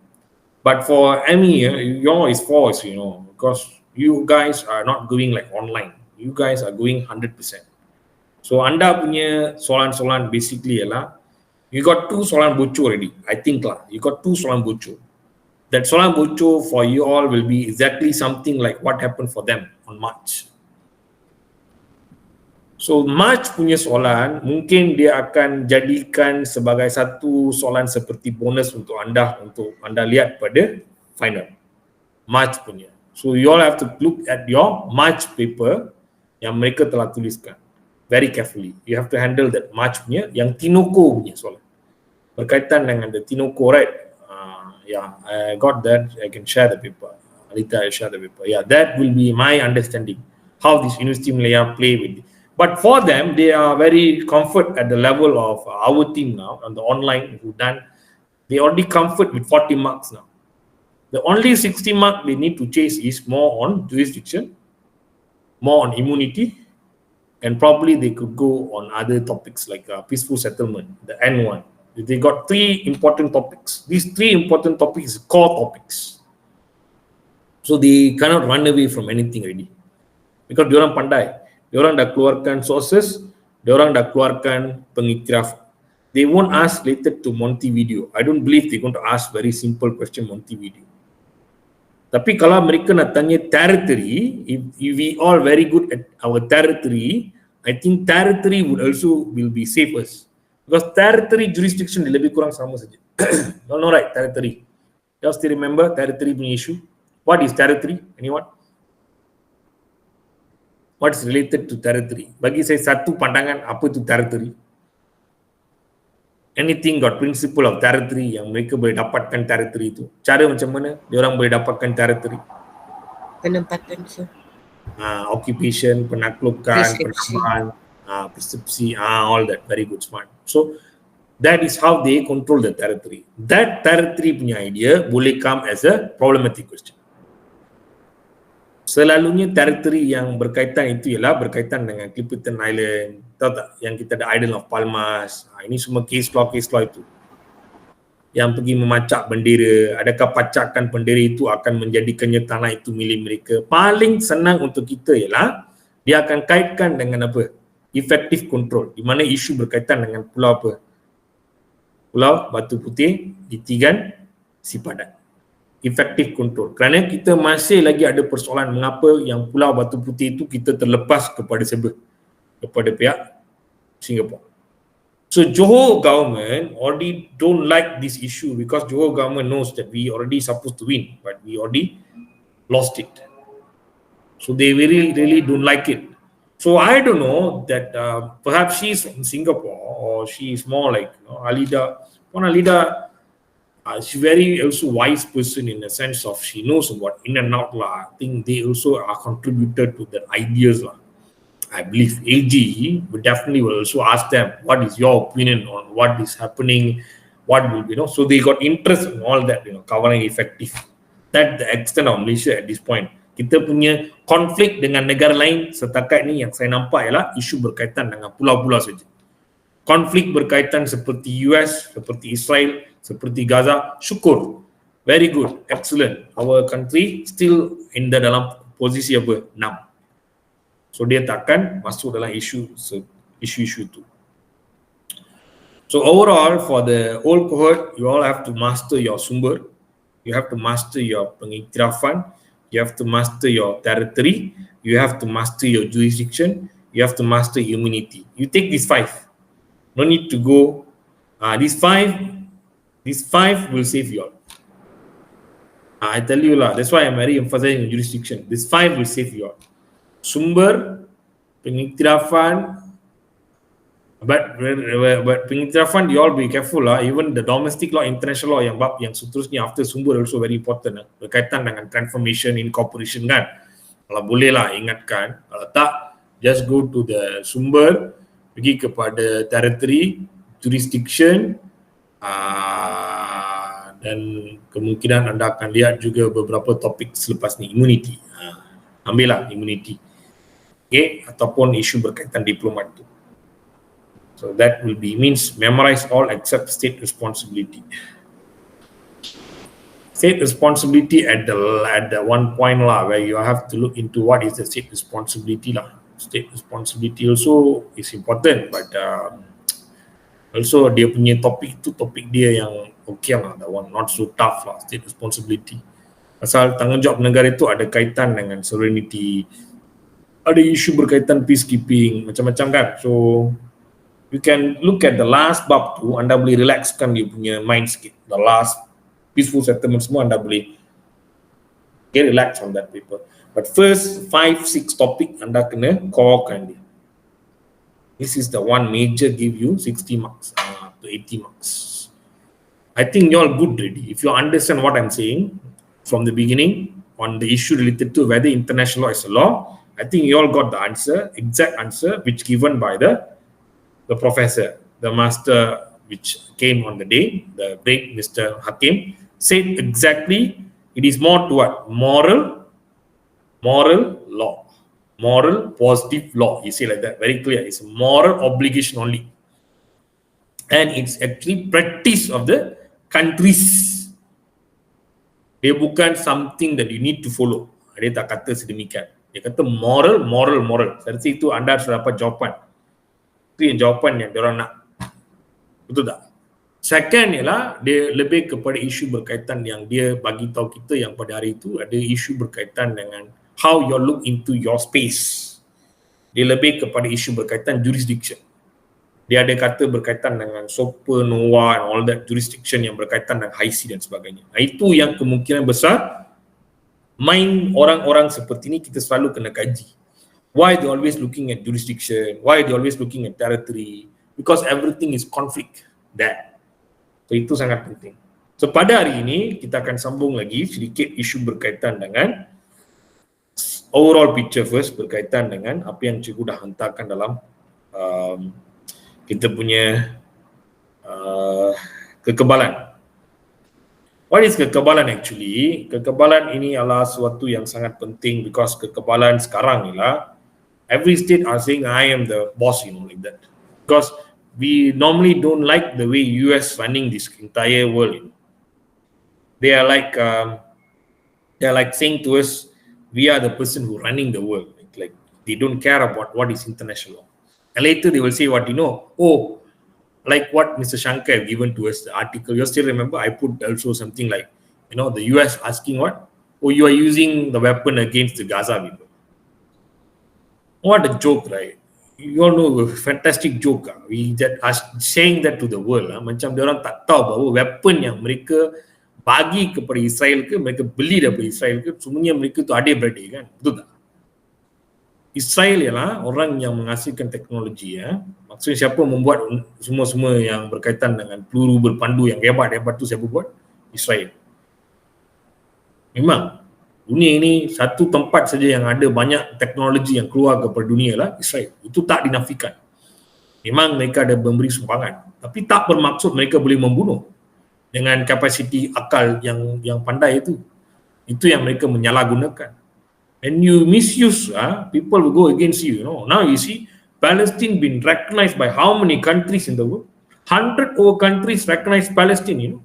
But for ME, your is false, you know, because you guys are not going like online. You guys are going 100%. So anda punya soalan-soalan basically ialah, you got 2 soalan bocor already, I think lah. You got 2 soalan bocor. That soalan bocor for you all will be exactly something like what happened for them on March. So March punya soalan mungkin dia akan jadikan sebagai satu soalan seperti bonus untuk anda lihat pada final March punya. So you all have to look at your March paper yang mereka telah tuliskan very carefully. You have to handle that March punya, yang Tinoco punya soalan berkaitan dengan the Tinoco, right? Yeah, I got that. I can share the paper. Alita, I share the paper. Yeah, that will be my understanding how this University Malaya play with it. But for them, they are very comfort at the level of our team now on the online who done. They already comfort with 40 marks now. The only 60 mark they need to chase is more on jurisdiction, more on immunity, and probably they could go on other topics like peaceful settlement, the N1. They got 3 important topics. These 3 important topics are core topics. So they cannot run away from anything already. Because diorang pandai. Diorang dah keluarkan sources, diorang dah keluarkan pengiktiraf. They won't ask related to Montevideo. I don't believe they're going to ask very simple question Montevideo. Tapi kalau mereka nak tanya territory, if we all very good at our territory, I think territory would also will be safest. Because territory jurisdiction dia lebih kurang sama saja. No, right, territory. You still remember territory punya issue? What is territory? Anyone? What is related to territory? Bagi saya satu pandangan apa itu territory. Anything got principle of territory yang mereka boleh dapatkan territory itu. Cara macam mana diorang boleh dapatkan territory? Penempatan sir. Occupation, penaklukan, penambahan, persepsi, all that. Very good, smart. So that is how they control the territory. That territory punya idea boleh come as a problematic question. Selalunya territory yang berkaitan itu ialah berkaitan dengan Clipperton Island, tahu tak? Yang kita ada Island of Palmas. Ini semua case law itu. Yang pergi memacak bendera, adakah pacakan bendera itu akan menjadikannya tanah itu milik mereka? Paling senang untuk kita ialah dia akan kaitkan dengan apa? Effective control, di mana isu berkaitan dengan pulau apa? Pulau Batu Putih, Itigan, Sipadan. Effective control. Kerana kita masih lagi ada persoalan mengapa yang Pulau Batu Putih itu kita terlepas kepada siapa? Kepada pihak Singapore. So Johor government already don't like this issue because Johor government knows that we already supposed to win, but we already lost it. So they really don't like it. So I don't know that perhaps she's from Singapore or she is more like Alida. She's very also wise person in the sense of she knows about in and out lah. I think they also are contributed to the ideas lah. I believe AG will definitely will also ask them, what is your opinion on what is happening, what will be, so they got interest in all that, covering effective. That the extent of Malaysia at this point. Kita punya konflik dengan negara lain setakat ni yang saya nampak ialah isu berkaitan dengan pulau-pulau saja. Konflik berkaitan seperti US, seperti Israel, seperti Gaza, syukur. Very good, excellent. Our country still in the dalam posisi apa? 6. So dia takkan masuk dalam isu itu. So overall for the whole cohort, you all have to master your sumber, you have to master your pengiktirafan, you have to master your territory, you have to master your jurisdiction, you have to master immunity. You take these 5. No need to go. These five will save you all. I tell you lah. That's why I'm very emphasizing on jurisdiction. These 5 will save you all. Sumber, pengiktirafan, but pengiktirafan, you all be careful lah. Even the domestic law, international law yang seterusnya after sumber also very important lah. Berkaitan dengan transformation, incorporation kan. Kalau boleh lah ingatkan. Kalau tak, just go to the sumber, pergi kepada territory, jurisdiction, dan kemungkinan anda akan lihat juga beberapa topik selepas ni, immunity. Ambillah immunity. Okay, ataupun isu berkaitan diplomat tu. So that will be means memorize all except state responsibility. State responsibility at the one point lah, where you have to look into what is the state responsibility lah. State responsibility also is important, but also dia punya topik dia yang okay lah, that one not so tough lah, state responsibility. Pasal tanggungjawab negara itu ada kaitan dengan sovereignty, ada isu berkaitan peacekeeping, macam-macam kan. So you can look at the last bab tu, anda boleh relaxkan dia punya mind sikit. The last peaceful settlement semua anda boleh relax on that paper. But first 5-6 topik anda kena corekan dia. This is the one major give you 60 marks to 80 marks. I think you're good already. If you understand what I'm saying from the beginning on the issue related to whether international law is a law, I think you all got the answer, exact answer, which given by the professor, the master which came on the day, the great Mr. Hakim, said exactly it is more to what? Moral law, moral positive law. You see like that, very clear. It's a moral obligation only, and it's actually practice of the countries. Dia bukan something that you need to follow. Dia tak kata sedemikian. Dia kata moral. Saya rasa itu anda sudah dapat jawapan. Itu yang jawapan yang diorang nak. Betul tak? Second ialah dia lebih kepada isu berkaitan yang dia bagi tahu kita yang pada hari itu ada isu berkaitan dengan how you look into your space. Dia lebih kepada isu berkaitan jurisdiction. Dia ada kata berkaitan dengan supernova and all that jurisdiction yang berkaitan dengan high sea dan sebagainya. Nah, itu yang kemungkinan besar mind orang-orang seperti ini kita selalu kena kaji. Why they always looking at jurisdiction? Why they always looking at territory? Because everything is conflict there. So itu sangat penting. So pada hari ini kita akan sambung lagi sedikit isu berkaitan dengan overall picture first, berkaitan dengan apa yang cikgu dah hantarkan dalam kita punya kekebalan. What is kekebalan actually? Kekebalan ini adalah suatu yang sangat penting because kekebalan sekarang ialah every state are saying I am the boss, like that. Because we normally don't like the way US running this entire world. They are like saying to us, we are the person who running the world. Like they don't care about what is international law. And later they will say what like what Mr. Shankar have given to us, the article. You still remember? I put also something like, the US asking what? Oh, you are using the weapon against the Gaza people. What a joke, right? You all know, fantastic joke. We that are saying that to the world. Macam dia orang tak tahu bahawa weapon yang mereka bagi kepada Israel ke, mereka beli daripada Israel ke, semuanya mereka tu adik-beradik kan? Betul tak? Israel ialah orang yang menghasilkan teknologi. Maksudnya siapa membuat semua yang berkaitan dengan peluru berpandu yang hebat-hebat tu siapa buat? Israel. Memang dunia ini satu tempat saja yang ada banyak teknologi yang keluar kepada dunia lah Israel. Itu tak dinafikan. Memang mereka ada memberi sumbangan, tapi tak bermaksud mereka boleh membunuh dengan kapasiti akal yang pandai itu. Itu yang mereka menyalahgunakan. And you misuse, people will go against you. Now you see, Palestine been recognized by how many countries in the world? 100 over countries recognize Palestine,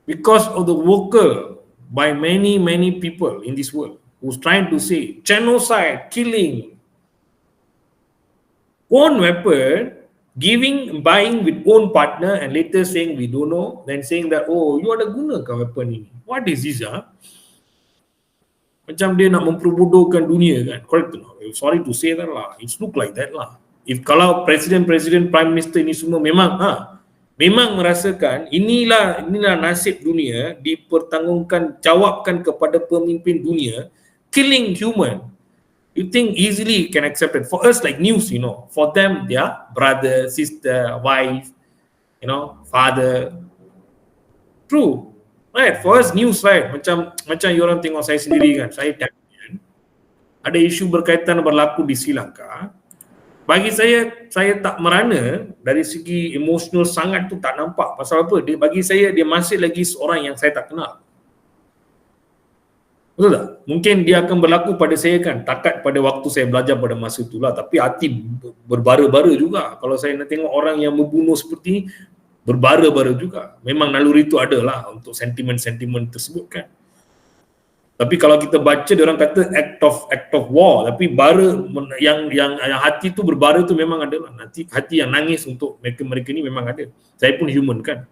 because of the vocal by many people in this world who's trying to say genocide, killing, own weapon, buying with own partner, and later saying we don't know, then saying that, oh, you ada gunakan weapon ini. What is this? Macam dia nak memperbodohkan dunia kan. Correct or not? Sorry to say that lah. It's look like that lah. If kalau presiden, prime minister ini semua memang merasakan inilah nasib dunia, dipertanggungjawabkan jawabkan kepada pemimpin dunia, killing human, you think easily can accept it. For us like news, for them, their brother, sister, wife, father. True. Right, for us news, right, macam you orang tengok saya sendiri kan, saya ada isu berkaitan berlaku di Sri Lanka. Bagi saya tak merana dari segi emosional sangat tu tak nampak. Pasal apa? Bagi saya dia masih lagi seorang yang saya tak kenal. Betul tak? Mungkin dia akan berlaku pada saya kan, takat pada waktu saya belajar pada masa itulah, tapi hati berbara-bara juga. Kalau saya nak tengok orang yang membunuh seperti ini, berbara-bara juga. Memang naluri itu ada lah untuk sentimen-sentimen tersebut kan. Tapi kalau kita baca, dia orang kata act of war, tapi bara yang hati tu berbara tu memang ada lah. Hati yang nangis untuk mereka ni memang ada. Saya pun human kan.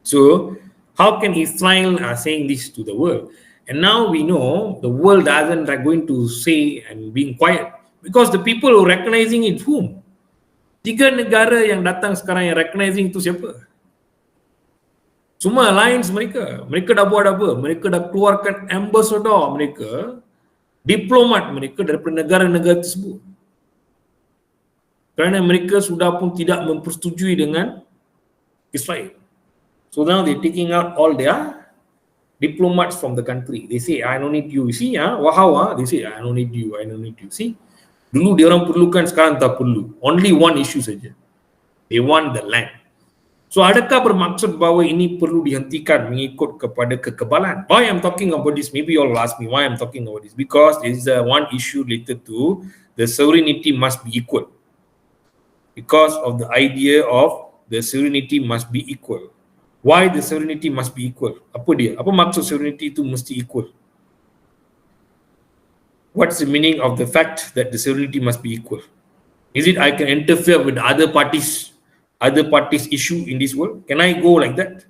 So how can Israel saying this to the world? And now we know the world doesn't going to say and being quiet, because the people who recognizing it whom? 3 negara yang datang sekarang yang recognizing itu siapa? Semua alliance mereka. Mereka dah buat apa? Mereka dah keluarkan ambassador mereka, diplomat mereka daripada negara-negara tersebut. Kerana mereka sudah pun tidak mempersetujui dengan Israel. So now they're taking out all their diplomats from the country. They say, I don't need you. You see, wow, they say, I don't need you. See? Dulu dia orang perlukan, sekarang tak perlu. Only one issue saja. They want the land. So adakah bermaksud bahawa ini perlu dihentikan mengikut kepada kekebalan? Why I'm talking about this? Maybe you all ask me why I'm talking about this. Because there is one issue related to the sovereignty must be equal. Because of the idea of the sovereignty must be equal. Why the sovereignty must be equal? Apa dia? Apa maksud sovereignty itu mesti equal? What's the meaning of the fact that the sovereignty must be equal? Is it I can interfere with other parties issue in this world? Can I go like that?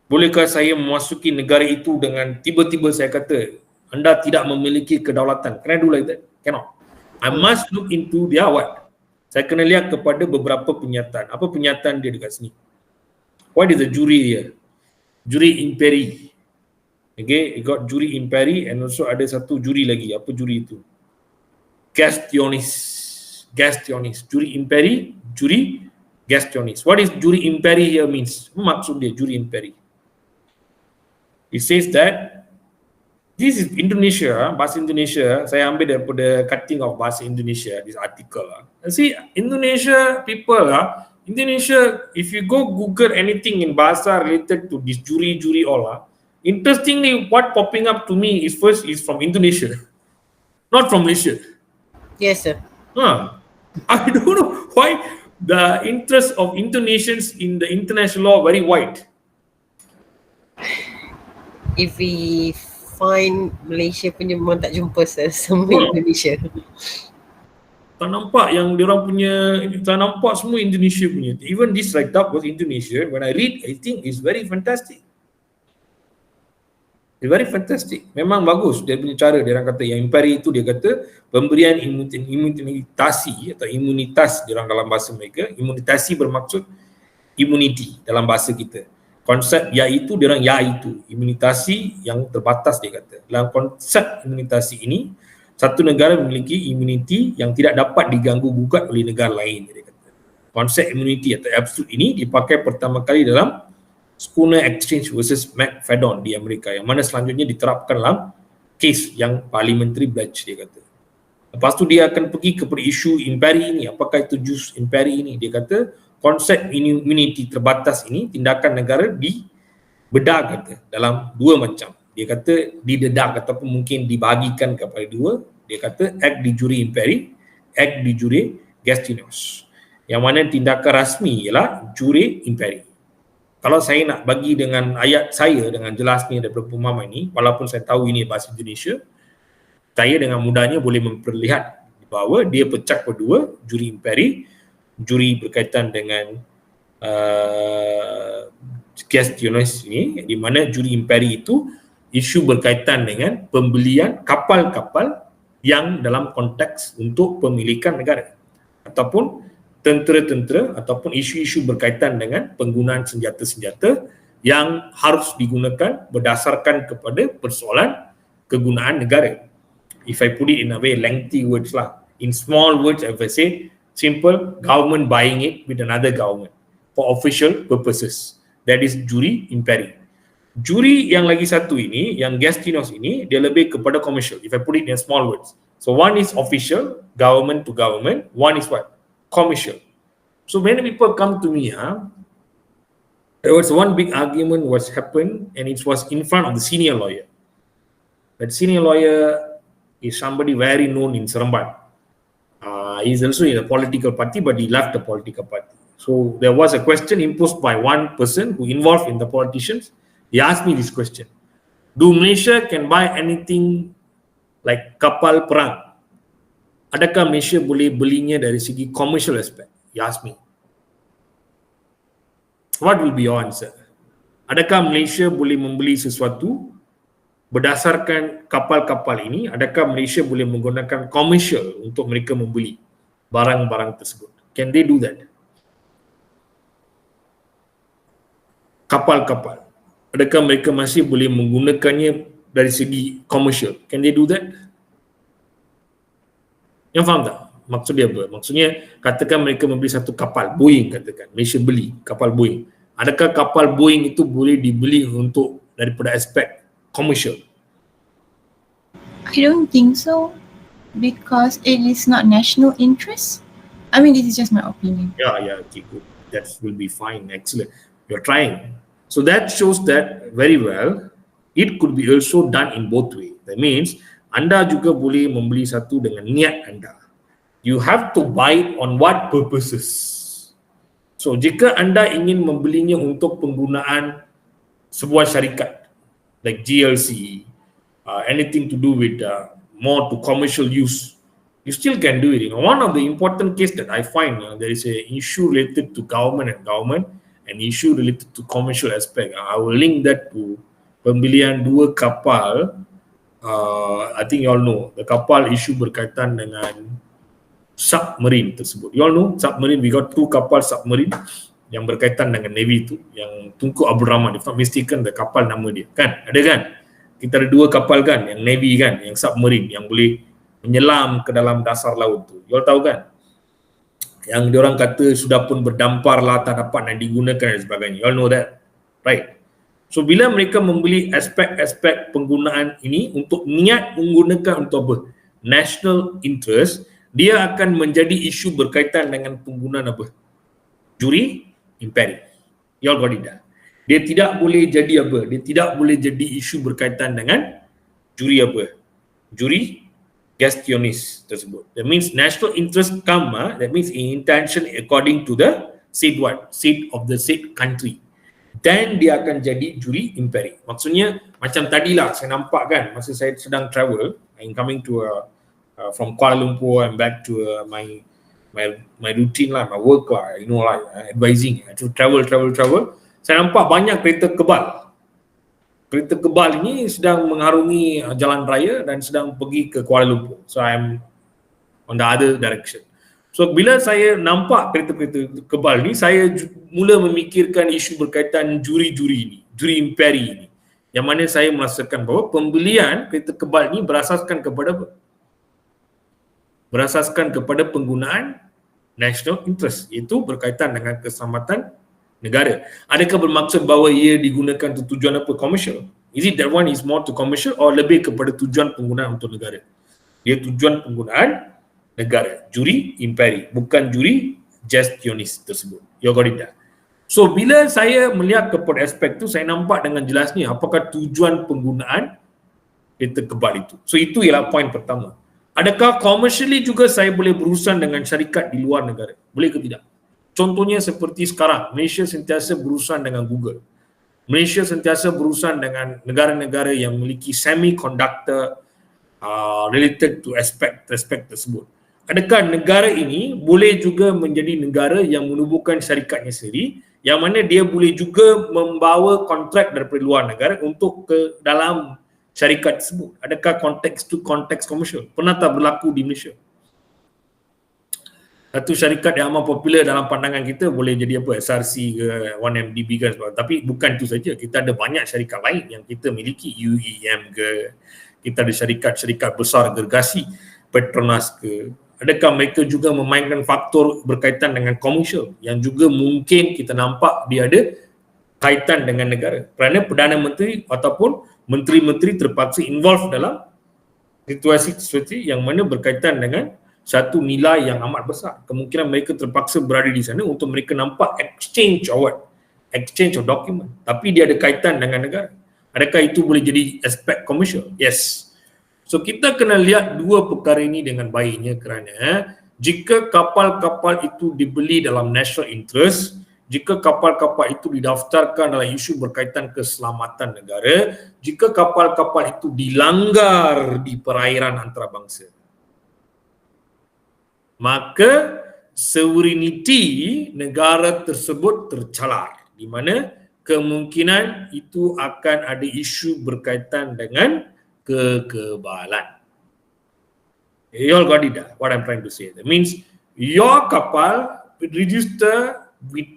Bolehkah saya memasuki negara itu dengan tiba-tiba saya kata anda tidak memiliki kedaulatan? Can I do like that? Cannot. I must look into their what? Saya kena lihat kepada beberapa penyataan. Apa penyataan dia dekat sini? What is the jury here? Jury imperi. Okay, got jury imperi, and also ada satu juri lagi. Apa juri itu? Gastionis. Jury imperi, juri Gastionis. What is jury imperi here means? Apa maksud dia jury imperi? It says that this is Indonesia, bahasa Indonesia. Saya ambil daripada cutting of bahasa Indonesia, this article. See, Indonesia people, Indonesia, if you go Google anything in bahasa related to this jury all, interestingly, what popping up to me is first is from Indonesia, not from Malaysia. Yes, sir. I don't know why the interest of Indonesians in the international law very wide. If we find Malaysia punya memang tak jumpa, sir, semua Indonesia. Tak nampak yang diorang punya, tak nampak semua Indonesia punya. Even this write-up was Indonesia. When I read, I think it's very fantastic. It's very fantastic. Memang bagus dia punya cara. Dia orang kata yang imperi itu, dia kata pemberian imunitasi atau imunitas dia orang dalam bahasa mereka. Imunitasi bermaksud immunity dalam bahasa kita. Konsep iaitu, dia orang iaitu. Imunitasi yang terbatas dia kata. Dalam konsep imunitasi ini, satu negara memiliki immunity yang tidak dapat diganggu gugat oleh negara lain, dia kata. Konsep immunity atau absolute ini dipakai pertama kali dalam Schooner Exchange versus McFadden di Amerika, yang mana selanjutnya diterapkan dalam kes yang parliamentary badge, dia kata. Lepas tu dia akan pergi kepada isu imperi ini. Apakah itu jus imperi ini? Dia kata konsep immunity terbatas ini, tindakan negara dibedah kata dalam dua macam. Dia kata didedah ataupun mungkin dibahagikan kepada dua. Dia kata act de jure imperi, act de jure gestionius. Yang mana tindakan rasmi ialah jure imperi. Kalau saya nak bagi dengan ayat saya dengan jelasnya daripada pemahaman ini, walaupun saya tahu ini bahasa Indonesia, saya dengan mudahnya boleh memperlihat bahawa dia pecah kedua, juri imperi, juri berkaitan dengan gestionis ini, di mana juri imperi itu isu berkaitan dengan pembelian kapal-kapal yang dalam konteks untuk pemilikan negara ataupun tentera-tentera ataupun isu-isu berkaitan dengan penggunaan senjata-senjata yang harus digunakan berdasarkan kepada persoalan kegunaan negara. If I put it in a way lengthy words lah, in small words if I say simple, government buying it with another government for official purposes. That is juri imperi. Juri yang lagi satu ini, yang gestinos ini, dia lebih kepada commercial. If I put it in small words. So one is official, government to government. One is what? Commercial. So many people come to me, there was one big argument was happened and it was in front of the senior lawyer. That senior lawyer is somebody very known in Seremban. He's also in a political party, but he left the political party. So there was a question imposed by one person who involved in the politicians. He asked me this question: do Malaysia can buy anything like kapal perang? Adakah Malaysia boleh belinya dari segi commercial aspect? He asked me. What will be your answer? Adakah Malaysia boleh membeli sesuatu berdasarkan kapal-kapal ini? Adakah Malaysia boleh menggunakan commercial untuk mereka membeli barang-barang tersebut? Can they do that? Kapal-kapal, adakah mereka masih boleh menggunakannya dari segi commercial? Can they do that? Yang faham tak? Maksud dia apa? Maksudnya katakan mereka membeli satu kapal Boeing, katakan Malaysia beli kapal Boeing. Adakah kapal Boeing itu boleh dibeli untuk daripada aspek commercial? I don't think so, because it is not national interest. I mean, this is just my opinion. Yeah, okay, good. That will be fine. Excellent. You're trying. So that shows that very well it could be also done in both ways. That means anda juga boleh membeli satu dengan niat anda. You have to buy it on what purposes. So jika anda ingin membelinya untuk penggunaan sebuah syarikat like GLC, anything to do with more to commercial use, you still can do it. One of the important case that I find, there is a issue related to government and government, an issue related to commercial aspect. I will link that to pembelian dua kapal. I think you all know the kapal issue berkaitan dengan submarine tersebut. You all know submarine, we got two kapal submarine yang berkaitan dengan Navy tu, yang Tunku Abdul Rahman, if not mistaken, the kapal nama dia kan, ada kan? Kita ada dua kapal kan, yang Navy kan, yang submarine yang boleh menyelam ke dalam dasar laut tu. You all tahu kan? Yang diorang kata sudah pun berdampar lah, tak dapat nak digunakan dan sebagainya. You all know that, right? So bila mereka membeli aspek-aspek penggunaan ini untuk niat menggunakan untuk apa? National interest, dia akan menjadi isu berkaitan dengan penggunaan apa? Juri imperi. You all got it dah. Dia tidak boleh jadi apa? Dia tidak boleh jadi isu berkaitan dengan juri apa? Juri gestionis tersebut. That means national interest come, that means intention according to the said what? Said of the said country. Then dia akan jadi juri imperi. Maksudnya macam tadilah saya nampak kan, masa saya sedang travel, I'm coming to from Kuala Lumpur and back to my routine lah, my work lah, you know lah, advising, to travel. Saya nampak banyak kereta kebal. Kereta kebal ini sedang mengharungi jalan raya dan sedang pergi ke Kuala Lumpur. So I'm on the other direction. So bila saya nampak kereta-kereta kebal ni, saya mula memikirkan isu berkaitan juri-juri ini, juri imperi ini. Yang mana saya merasakan bahawa pembelian kereta kebal ni berasaskan kepada apa? Berasaskan kepada penggunaan national interest, iaitu berkaitan dengan keselamatan negara. Adakah bermaksud bahawa ia digunakan untuk tujuan apa? Commercial. Is it that one is more to commercial or lebih kepada tujuan penggunaan untuk negara? Dia tujuan penggunaan negara. Juri imperi, bukan juri gestionis tersebut. You got it dah? So bila saya melihat kepada aspek tu, saya nampak dengan jelasnya apakah tujuan penggunaan kereta kebal itu. So itu ialah poin pertama. Adakah commercially juga saya boleh berurusan dengan syarikat di luar negara? Boleh ke tidak? Contohnya seperti sekarang, Malaysia sentiasa berurusan dengan Google. Malaysia sentiasa berurusan dengan negara-negara yang memiliki semiconductor related to aspek tersebut. Adakah negara ini boleh juga menjadi negara yang menubuhkan syarikatnya sendiri, yang mana dia boleh juga membawa kontrak daripada luar negara untuk ke dalam syarikat tersebut? Adakah konteks komersial? Pernah tak berlaku di Malaysia? Satu syarikat yang amat popular dalam pandangan kita boleh jadi apa? SRC ke, 1MDB ke, tapi bukan itu saja. Kita ada banyak syarikat lain yang kita miliki, UEM ke, kita ada syarikat-syarikat besar gergasi, Petronas ke. Adakah mereka juga memainkan faktor berkaitan dengan komersial yang juga mungkin kita nampak dia ada kaitan dengan negara? Kerana Perdana Menteri ataupun menteri-menteri terpaksa involve dalam situasi yang mana berkaitan dengan satu nilai yang amat besar. Kemungkinan mereka terpaksa berada di sana untuk mereka nampak exchange of document. Tapi dia ada kaitan dengan negara. Adakah itu boleh jadi aspek komersial? Yes. So kita kena lihat dua perkara ini dengan baiknya, kerana jika kapal-kapal itu dibeli dalam national interest, jika kapal-kapal itu didaftarkan dalam isu berkaitan keselamatan negara, jika kapal-kapal itu dilanggar di perairan antarabangsa, maka sovereignty negara tersebut tercalar, di mana kemungkinan itu akan ada isu berkaitan dengan kekebalan. You all got it, what I'm trying to say. That means your kapal register with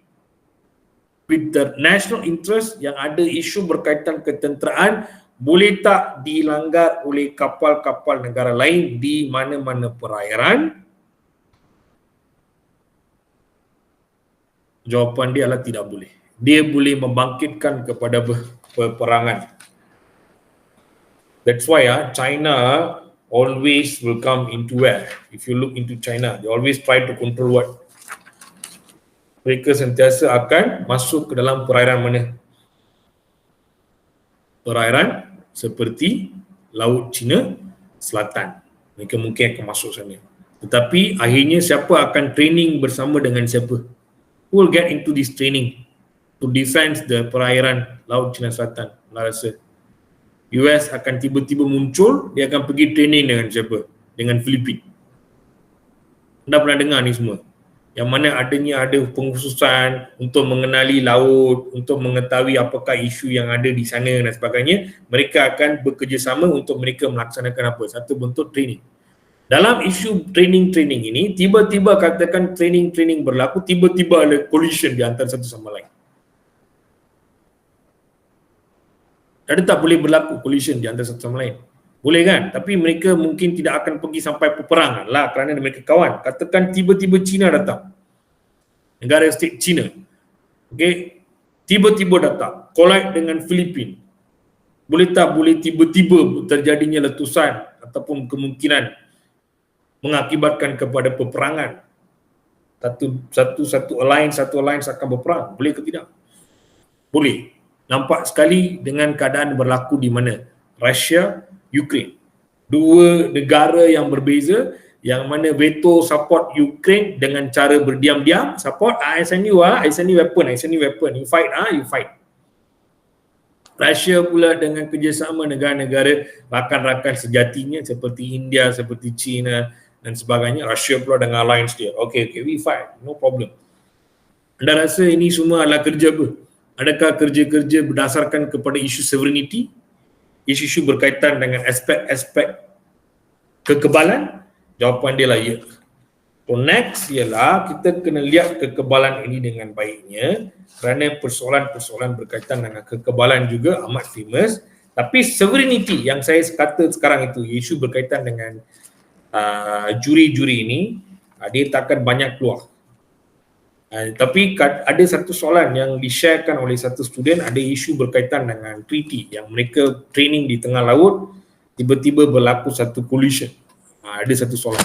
the national interest yang ada isu berkaitan ketenteraan boleh tak dilanggar oleh kapal-kapal negara lain di mana-mana perairan? Jawapan dia adalah tidak boleh. Dia boleh membangkitkan kepada peperangan. That's why China always will come into where? If you look into China, they always try to control what? Mereka sentiasa akan masuk ke dalam perairan mana? Perairan seperti Laut Cina Selatan. Mereka mungkin akan masuk sana. Tetapi akhirnya siapa akan training bersama dengan siapa? Who will get into this training to defend the perairan Laut Cina Selatan? Saya rasa US akan tiba-tiba muncul, dia akan pergi training dengan siapa? Dengan Filipina. Anda pernah dengar ni semua? Yang mana ada pengkhususan untuk mengenali laut, untuk mengetahui apakah isu yang ada di sana dan sebagainya. Mereka akan bekerjasama untuk mereka melaksanakan apa? Satu bentuk training. Dalam isu training ini, tiba-tiba katakan training berlaku, tiba-tiba ada collision di antara satu sama lain. Ada tak boleh berlaku collision di antara satu sama lain? Boleh kan? Tapi mereka mungkin tidak akan pergi sampai peperangan lah kerana mereka kawan. Katakan tiba-tiba China datang. Negara state China. Okay? Tiba-tiba datang. Collide dengan Filipina. Boleh tak boleh tiba-tiba terjadinya letusan ataupun kemungkinan mengakibatkan kepada peperangan? Satu alliance akan berperang. Boleh ke tidak? Boleh. Nampak sekali dengan keadaan berlaku di mana? Rusia, Ukraine. Dua negara yang berbeza, yang mana veto support Ukraine dengan cara berdiam-diam, support, I send you weapon, you fight. Rusia pula dengan kerjasama negara-negara rakan-rakan sejatinya seperti India, seperti China dan sebagainya. Rusia pula dengan alliance dia. Okay, we fight, no problem. Anda rasa ini semua adalah kerja apa? Adakah kerja-kerja berdasarkan kepada isu sovereignty? Isu-isu berkaitan dengan aspek-aspek kekebalan? Jawapan dia lah ya. So next ialah kita kena lihat kekebalan ini dengan baiknya, kerana persoalan-persoalan berkaitan dengan kekebalan juga amat famous. Tapi sovereignty yang saya kata sekarang itu, isu berkaitan dengan juri-juri ini, dia takkan banyak keluar. Tapi ada satu soalan yang di-sharekan oleh satu student, ada isu berkaitan dengan treaty yang mereka training di tengah laut, tiba-tiba berlaku satu collision. Ada satu soalan.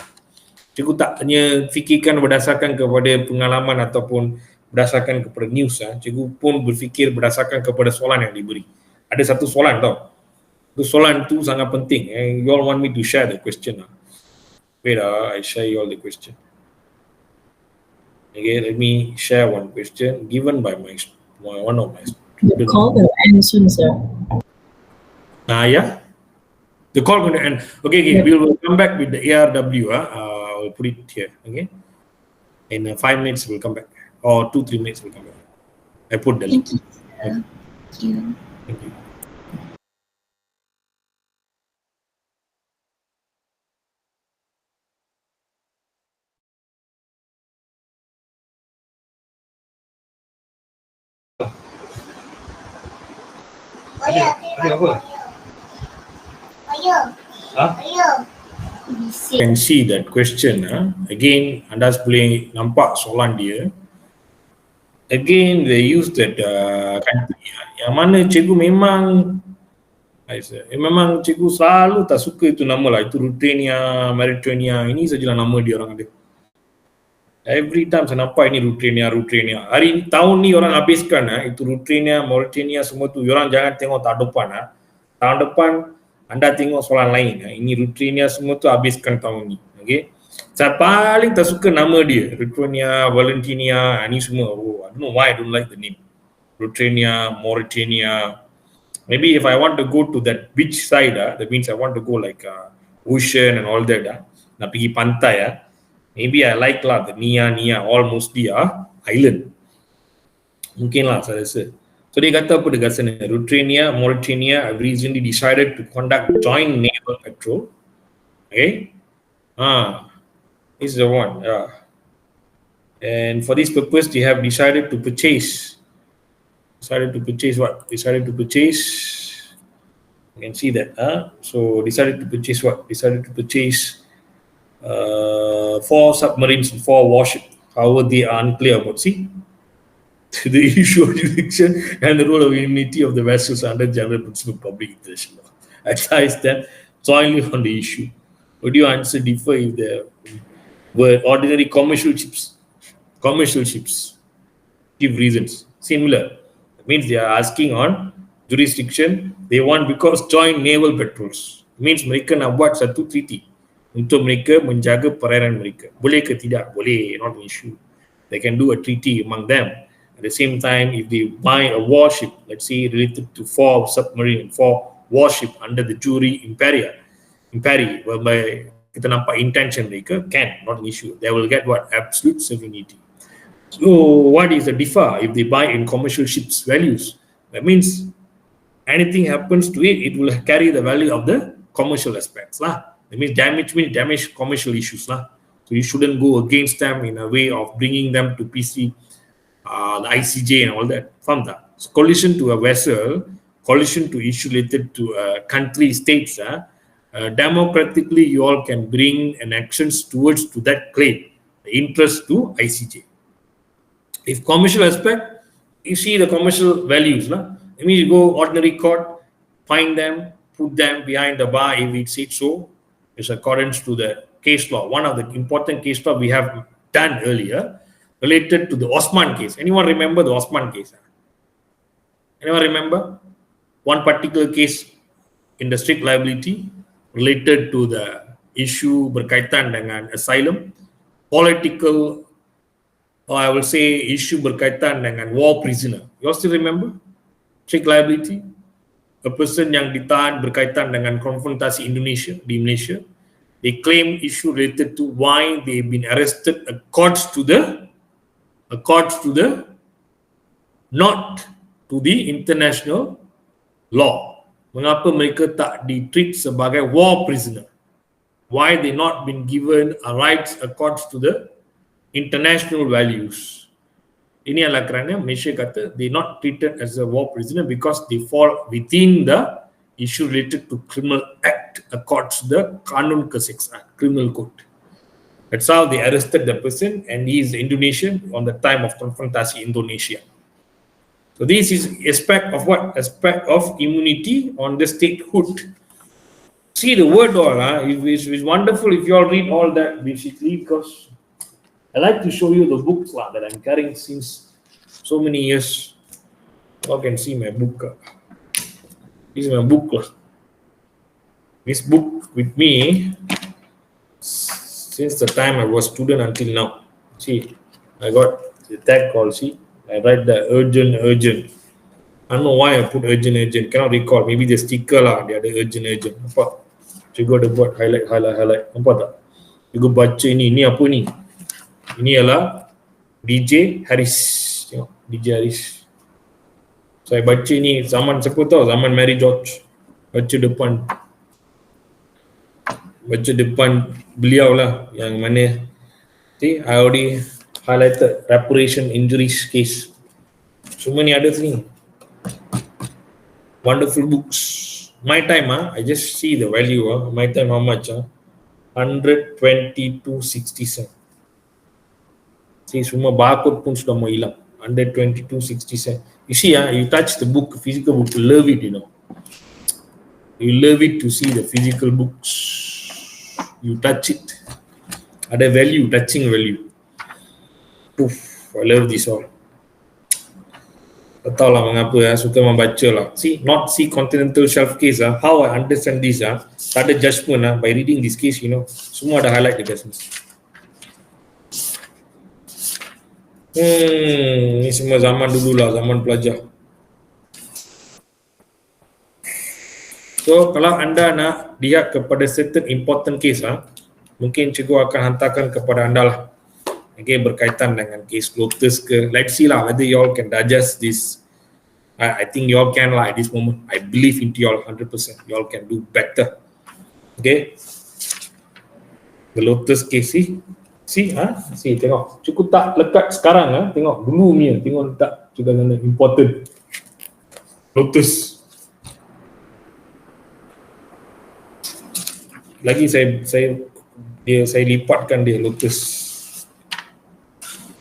Cikgu tak hanya fikirkan berdasarkan kepada pengalaman ataupun berdasarkan kepada news. Cikgu pun berfikir berdasarkan kepada soalan yang diberi. Ada satu soalan tau. Itu soalan tu sangat penting. You all want me to share the question. Wait, I share you all the question. Okay, let me share one question given by one of my The students. call will end soon, sir. Yeah. The call going to end. Okay, Yeah. we will come back with the ARW. I'll put it here. Okay. In 5 minutes, we'll come back. Or 2-3 minutes, we'll come back. I put the link. Thank you. Thank you. Thank you. Ada apa? Can see that question. Again, anda boleh nampak soalan dia. Again, they use that country. Yang mana cikgu memang cikgu selalu tak suka itu nama lah. Itu Rutrania, Mauritania. Ini sajalah nama dia orang ada. Every time saya nampak ini Rutrania. Hari ini, tahun ni orang habiskan itu Rutrania, Mauritania semua tu. Orang jangan tengok tahun depan. Tahun depan anda tengok soalan lain. Ini Rutrania semua tu habiskan tahun ni. Okay. Saya paling tak suka nama dia. Rutrania, Valentinia, ini semua. I don't know why I don't like the name. Rutrania, Mauritania. Maybe if I want to go to that beach side, that means I want to go like ocean and all that. Nak pergi pantai. Maybe I like lah the Nia, all mostly island. Mungkin lah saya rasa. So dia kata apa dekat sana? Rutrania, Mauritania have recently decided to conduct joint naval patrol. Okay. This is the one. And for this purpose, they have decided to purchase. Decided to purchase what? Decided to purchase. You can see that. So decided to purchase what? Decided to purchase 4 submarines and 4 warships. However, they are unclear about the issue of jurisdiction and the role of immunity of the vessels under general principle of public international law. Advise them jointly on the issue. Would your answer differ if there were ordinary commercial ships? Commercial ships. Give reasons. Similar. That means they are asking on jurisdiction. They want because joint naval patrols. It means mereka nak buat satu treaty untuk mereka menjaga perairan mereka. Boleh ke tidak? Boleh, not an issue. They can do a treaty among them. At the same time, if they buy a warship, let's say related to 4 submarine and 4 warship under the jury imperi, whereby kita nampak intention mereka, can, not an issue. They will get what? Absolute sovereignty. So what is the differ if they buy in commercial ships values? That means anything happens to it, it will carry the value of the commercial aspects lah. That means damage commercial issues lah. So you shouldn't go against them in a way of bringing them to PC, the ICJ and all that. Faham tak? So collision to a vessel, collision to issue related to country states, democratically you all can bring an actions towards to that claim, the interest to ICJ. If commercial aspect, you see the commercial values. It means you go ordinary court, find them, put them behind the bar if it says so. It's accordance to the case law. One of the important case law we have done earlier related to the Osman case. Anyone remember the Osman case? Anyone remember? One particular case in the strict liability related to the issue berkaitan dengan asylum, political, or I will say issue berkaitan dengan war prisoner. You all still remember? Strict liability. A person yang ditahan berkaitan dengan konfrontasi Indonesia di Malaysia. They claim issue related to why they've been arrested accords to the not to the international law. Mengapa mereka tak di-treat sebagai war prisoner? Why they not been given a rights accords to the international values? Ini adalah kerana Malaysia kata they not treated as a war prisoner because they fall within the issue related to criminal act accords to the Kanun Keseksaan, criminal code. That's how they arrested the person, and he is Indonesian on the time of confrontasi Indonesia. So this is aspect of what? Aspect of immunity on the statehood. See the word all, it's wonderful if you all read all that basically, because I like to show you the books that I'm carrying since so many years. You all can see my book. This is my book. This book with me since the time I was student until now. See, I got the tag called, see, I write the urgent. I don't know why I put urgent. Cannot recall. Maybe the sticker lah, dia ada urgent. Nampak? Cikgu ada buat highlight. Nampak tak? Cikgu baca ini apa ni? Ini adalah DJ Haris. Tengok, DJ Haris. Saya baca ni zaman siapa tahu? Zaman Mary George. Baca depan beliau lah, yang mana see, I already highlighted reparation injuries case. Semua ni ada sini. Wonderful books. My time I just see the value my time how much 122.60 cent. See, semua barcode pun sudah mau hilang. 122.60 cent. You see you touch the book, physical book, you love it, you know. You love it to see the physical books. You touch it. Ada value, touching value. Oof, I love this all. Tak tahu lah mengapa suka membaca lah. See, not see continental shelf case how I understand this tak ada judgement by reading this case, you know. Semua ada highlight dekat sini. Ni semua zaman dulu lah, zaman pelajar. So, kalau anda nak lihat kepada certain important case mungkin cikgu akan hantarkan kepada anda lah. Okay, berkaitan dengan case Lotus ke. Let's see lah whether you all can digest this. I think you all can lah at this moment. I believe into you all 100%. You all can do better. Okay. The Lotus case, see, tengok. Cukup tak lekat sekarang tengok dulu punya, tengok letak juga important. Lotus. Lagi saya lipatkan dia Lotus.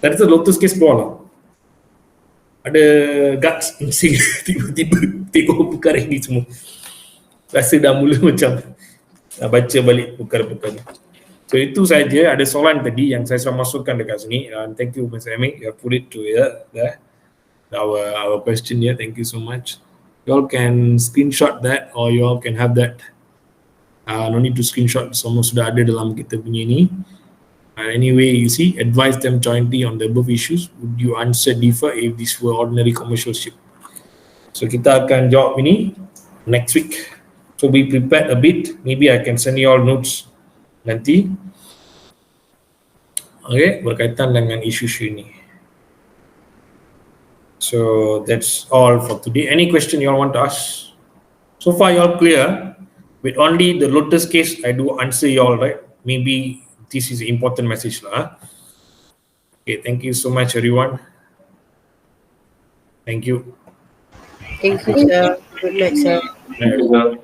Tadi tu Lotus case keluar lah. Ada guts insing tiba-tiba tengok perkara ini semua. Rasa dah mula macam baca balik perkara-perkara. So itu saja, ada soalan tadi yang saya sudah masukkan dekat sini. Thank you Mr. Amik, you have put it to our question here. Thank you so much. You all can screenshot that or you all can have that. No need to screenshot, semua sudah ada dalam kita punya ni. Anyway, you see, advise them jointly on the above issues. Would you answer differ if this were ordinary commercial ship? So kita akan jawab ini next week. So be prepared a bit. Maybe I can send you all notes nanti. Okay, berkaitan dengan isu ini. So that's all for today. Any question you all want to ask? So far you all clear? With only the Lotus case, I do answer you all, right? Maybe this is an important message lah. Okay, thank you so much everyone. Thank you. Thank you, sir. Good night, sir. Good night.